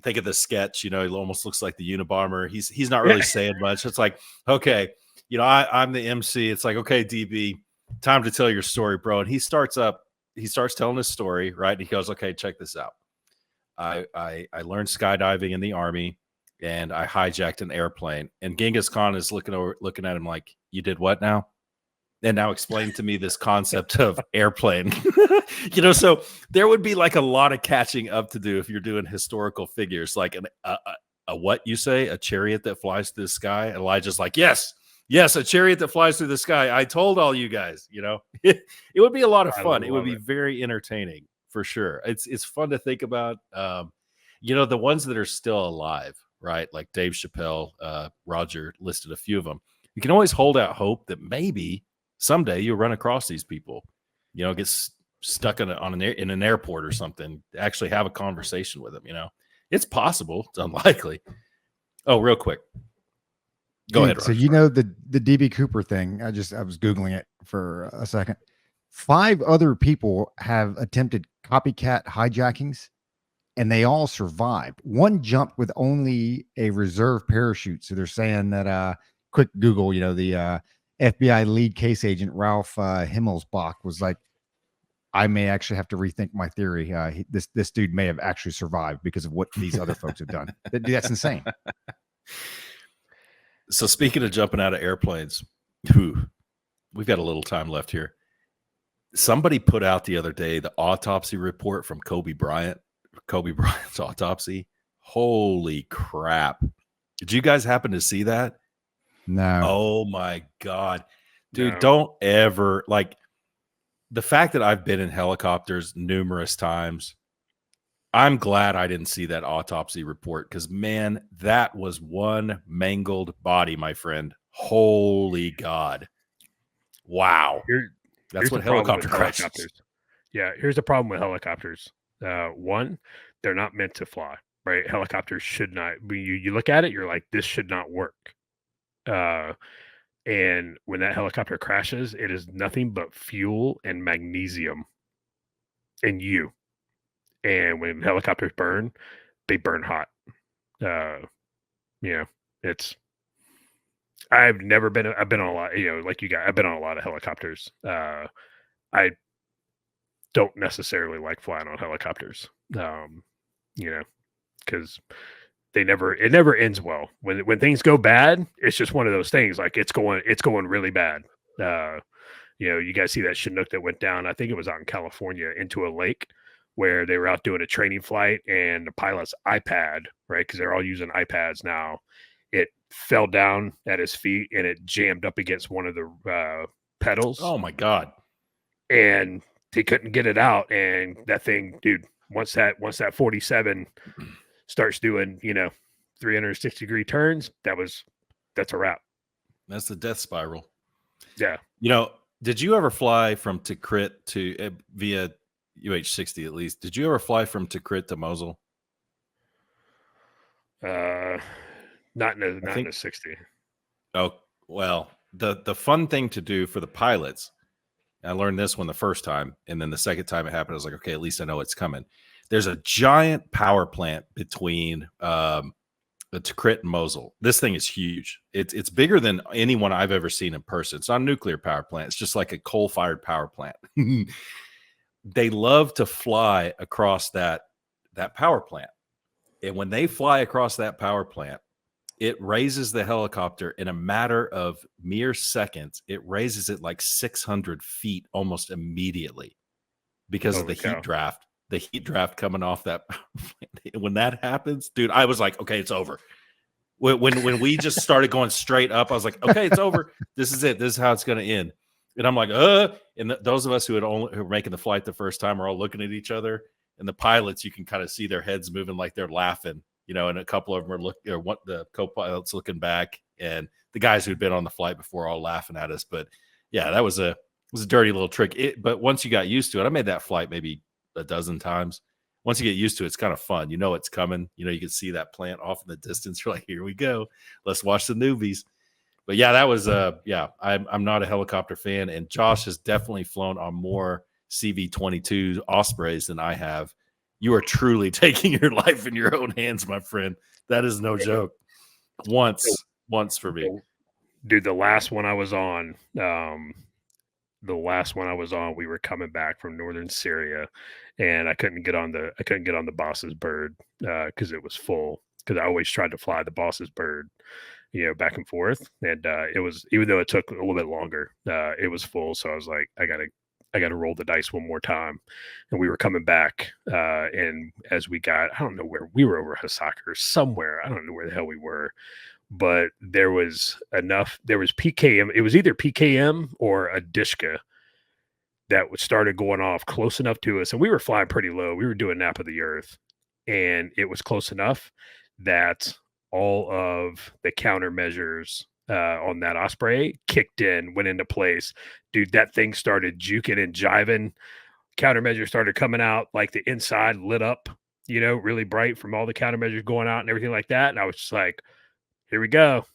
Think of the sketch. He almost looks like the Unabomber. He's not really saying much. It's like, okay, I'm the MC. It's like, okay, DB, time to tell your story, bro. And he starts telling his story, right? And he goes, okay, check this out. I learned skydiving in the Army, and I hijacked an airplane. And Genghis Khan is looking at him like, you did what now? And now explain to me this concept of airplane. So there would be like a lot of catching up to do if you're doing historical figures, like a what you say, a chariot that flies through the sky. Elijah's like, yes, a chariot that flies through the sky. I told all you guys, it would be a lot of fun. It would be very entertaining for sure. It's fun to think about. The ones that are still alive, right? Like Dave Chappelle, Roger listed a few of them. You can always hold out hope that maybe someday you'll run across these people, get stuck in an airport or something, actually have a conversation with them. It's possible. It's unlikely. Oh, real quick. Go Dude, ahead, so Raj. you know the DB Cooper thing. I was Googling it for a second. 5 other people have attempted copycat hijackings and they all survived. One jumped with only a reserve parachute. So they're saying that quick Google, the FBI lead case agent Ralph Himmelsbach was like, I may actually have to rethink my theory. This dude may have actually survived because of what these other folks have done. That's insane. So speaking of jumping out of airplanes, we've got a little time left here. Somebody put out the other day the autopsy report from Kobe Bryant's autopsy. Holy crap. Did you guys happen to see that? No. Oh my God. Dude, No. don't ever, like, the fact that I've been in helicopters numerous times, I'm glad I didn't see that autopsy report because, man, that was one mangled body, my friend. Holy God. Wow. That's Here's what the problem with helicopter crashes. helicopters. Yeah, here's the problem with helicopters. One, they're not meant to fly, right? Helicopters should not. When you look at it, you're like, this should not work. And when that helicopter crashes, it is nothing but fuel and magnesium in you. And when helicopters burn, they burn hot. It's. I've been on a lot, like you guys, I've been on a lot of helicopters. I don't necessarily like flying on helicopters, because it never ends well. When things go bad, it's just one of those things. Like it's going really bad. You guys see that Chinook that went down? I think it was out in California into a lake where they were out doing a training flight, and the pilot's iPad, right? Because they're all using iPads now. It fell down at his feet and it jammed up against one of the pedals. Oh my God. And they couldn't get it out. And that thing, dude, once that 47 starts doing, 360-degree turns, that's a wrap. That's the death spiral. Yeah. Did you ever fly from Tikrit to via UH-60 at least? Did you ever fly from Tikrit to Mosul? Not in a 60. Oh, well, the fun thing to do for the pilots, I learned this one the first time, and then the second time it happened, I was like, okay, at least I know it's coming. There's a giant power plant between the Tikrit and Mosul. This thing is huge. It's bigger than anyone I've ever seen in person. It's not a nuclear power plant. It's just like a coal-fired power plant. They love to fly across that power plant. And when they fly across that power plant, it raises the helicopter in a matter of mere seconds. It raises it like 600 feet almost immediately because of the heat draft. The heat draft coming off that. When that happens, dude, I was like, okay, it's over. When we just started going straight up, I was like, okay, it's over. This is it. This is how it's going to end. And I'm like, and those of us who were making the flight the first time are all looking at each other. And the pilots, you can kind of see their heads moving like they're laughing, and a couple of them are looking, or what, the co-pilots looking back, and the guys who'd been on the flight before are all laughing at us. But yeah, that was a dirty little trick. But once you got used to it, I made that flight maybe a dozen times. Once you get used to it, it's kind of fun. It's coming. You can see that plant off in the distance. You're like, here we go. Let's watch the newbies. But yeah, that was I'm not a helicopter fan, and Josh has definitely flown on more CV-22 Ospreys than I have. You are truly taking your life in your own hands, my friend. That is no joke. Once for me. Dude, the last one I was on, we were coming back from northern Syria, and I couldn't get on the boss's bird because it was full. Because I always tried to fly the boss's bird, back and forth, and it was, even though it took a little bit longer, it was full. So I was like, I gotta roll the dice one more time. And we were coming back, and as we got, I don't know where we were, over Hasaka or somewhere, I don't know where the hell we were, but there was PKM. It was either PKM or a Dishka that started going off close enough to us, and we were flying pretty low. We were doing nap of the earth, and it was close enough that all of the countermeasures on that Osprey kicked in, went into place. Dude, that thing started juking and jiving. Countermeasures started coming out, like the inside lit up, really bright from all the countermeasures going out and everything like that. And I was just like, here we go.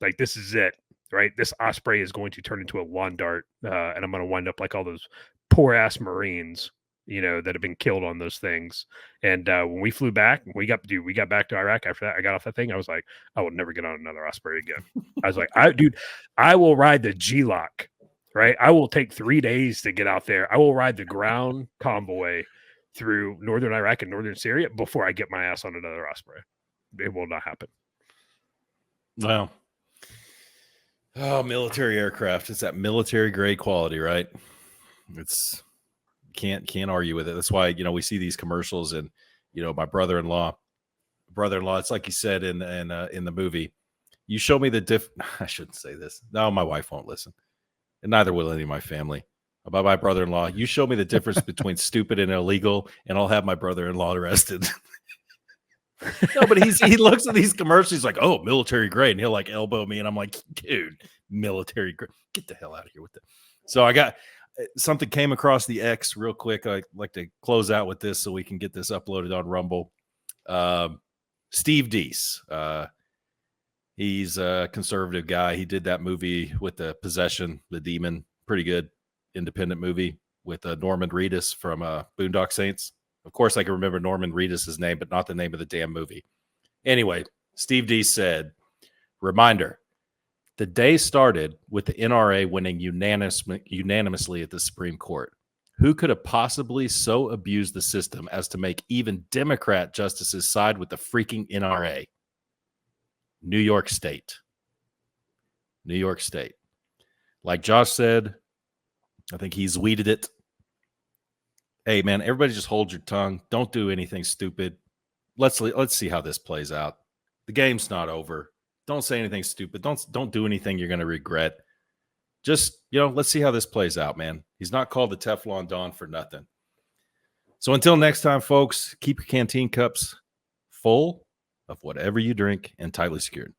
Like, this is it, right? This Osprey is going to turn into a lawn dart, and I'm going to wind up like all those poor ass Marines, that have been killed on those things. And when we flew back, we got back to Iraq after that. I got off that thing. I was like, I will never get on another Osprey again. I was like, I will ride the G-Lock, right? I will take 3 days to get out there. I will ride the ground convoy through northern Iraq and northern Syria before I get my ass on another Osprey. It will not happen. Wow. Oh, military aircraft. It's that military grade quality, right? It's can't argue with it. That's why, we see these commercials, and, my brother-in-law, it's like you said in the movie, you show me the I shouldn't say this. No, my wife won't listen, and neither will any of my family. About my brother-in-law, you show me the difference between stupid and illegal, and I'll have my brother-in-law arrested. No, but he looks at these commercials. He's like, "Oh, military grade," and he'll like elbow me, and I'm like, "Dude, military grade, get the hell out of here with it." So I got something came across the X real quick. I'd like to close out with this so we can get this uploaded on Rumble. Steve Deese, he's a conservative guy. He did that movie with the Possession, the Demon, pretty good independent movie with Norman Reedus from Boondock Saints. Of course, I can remember Norman Reedus' name, but not the name of the damn movie. Anyway, Steve Deese said, reminder, the day started with the NRA winning unanimously at the Supreme Court. Who could have possibly so abused the system as to make even Democrat justices side with the freaking NRA? New York State. New York State. Like Josh said, I think he's weeded it. Hey, man, everybody just hold your tongue. Don't do anything stupid. Let's see how this plays out. The game's not over. Don't say anything stupid. Don't do anything you're going to regret. Just, let's see how this plays out, man. He's not called the Teflon Don for nothing. So until next time, folks, keep your canteen cups full of whatever you drink and tightly secured.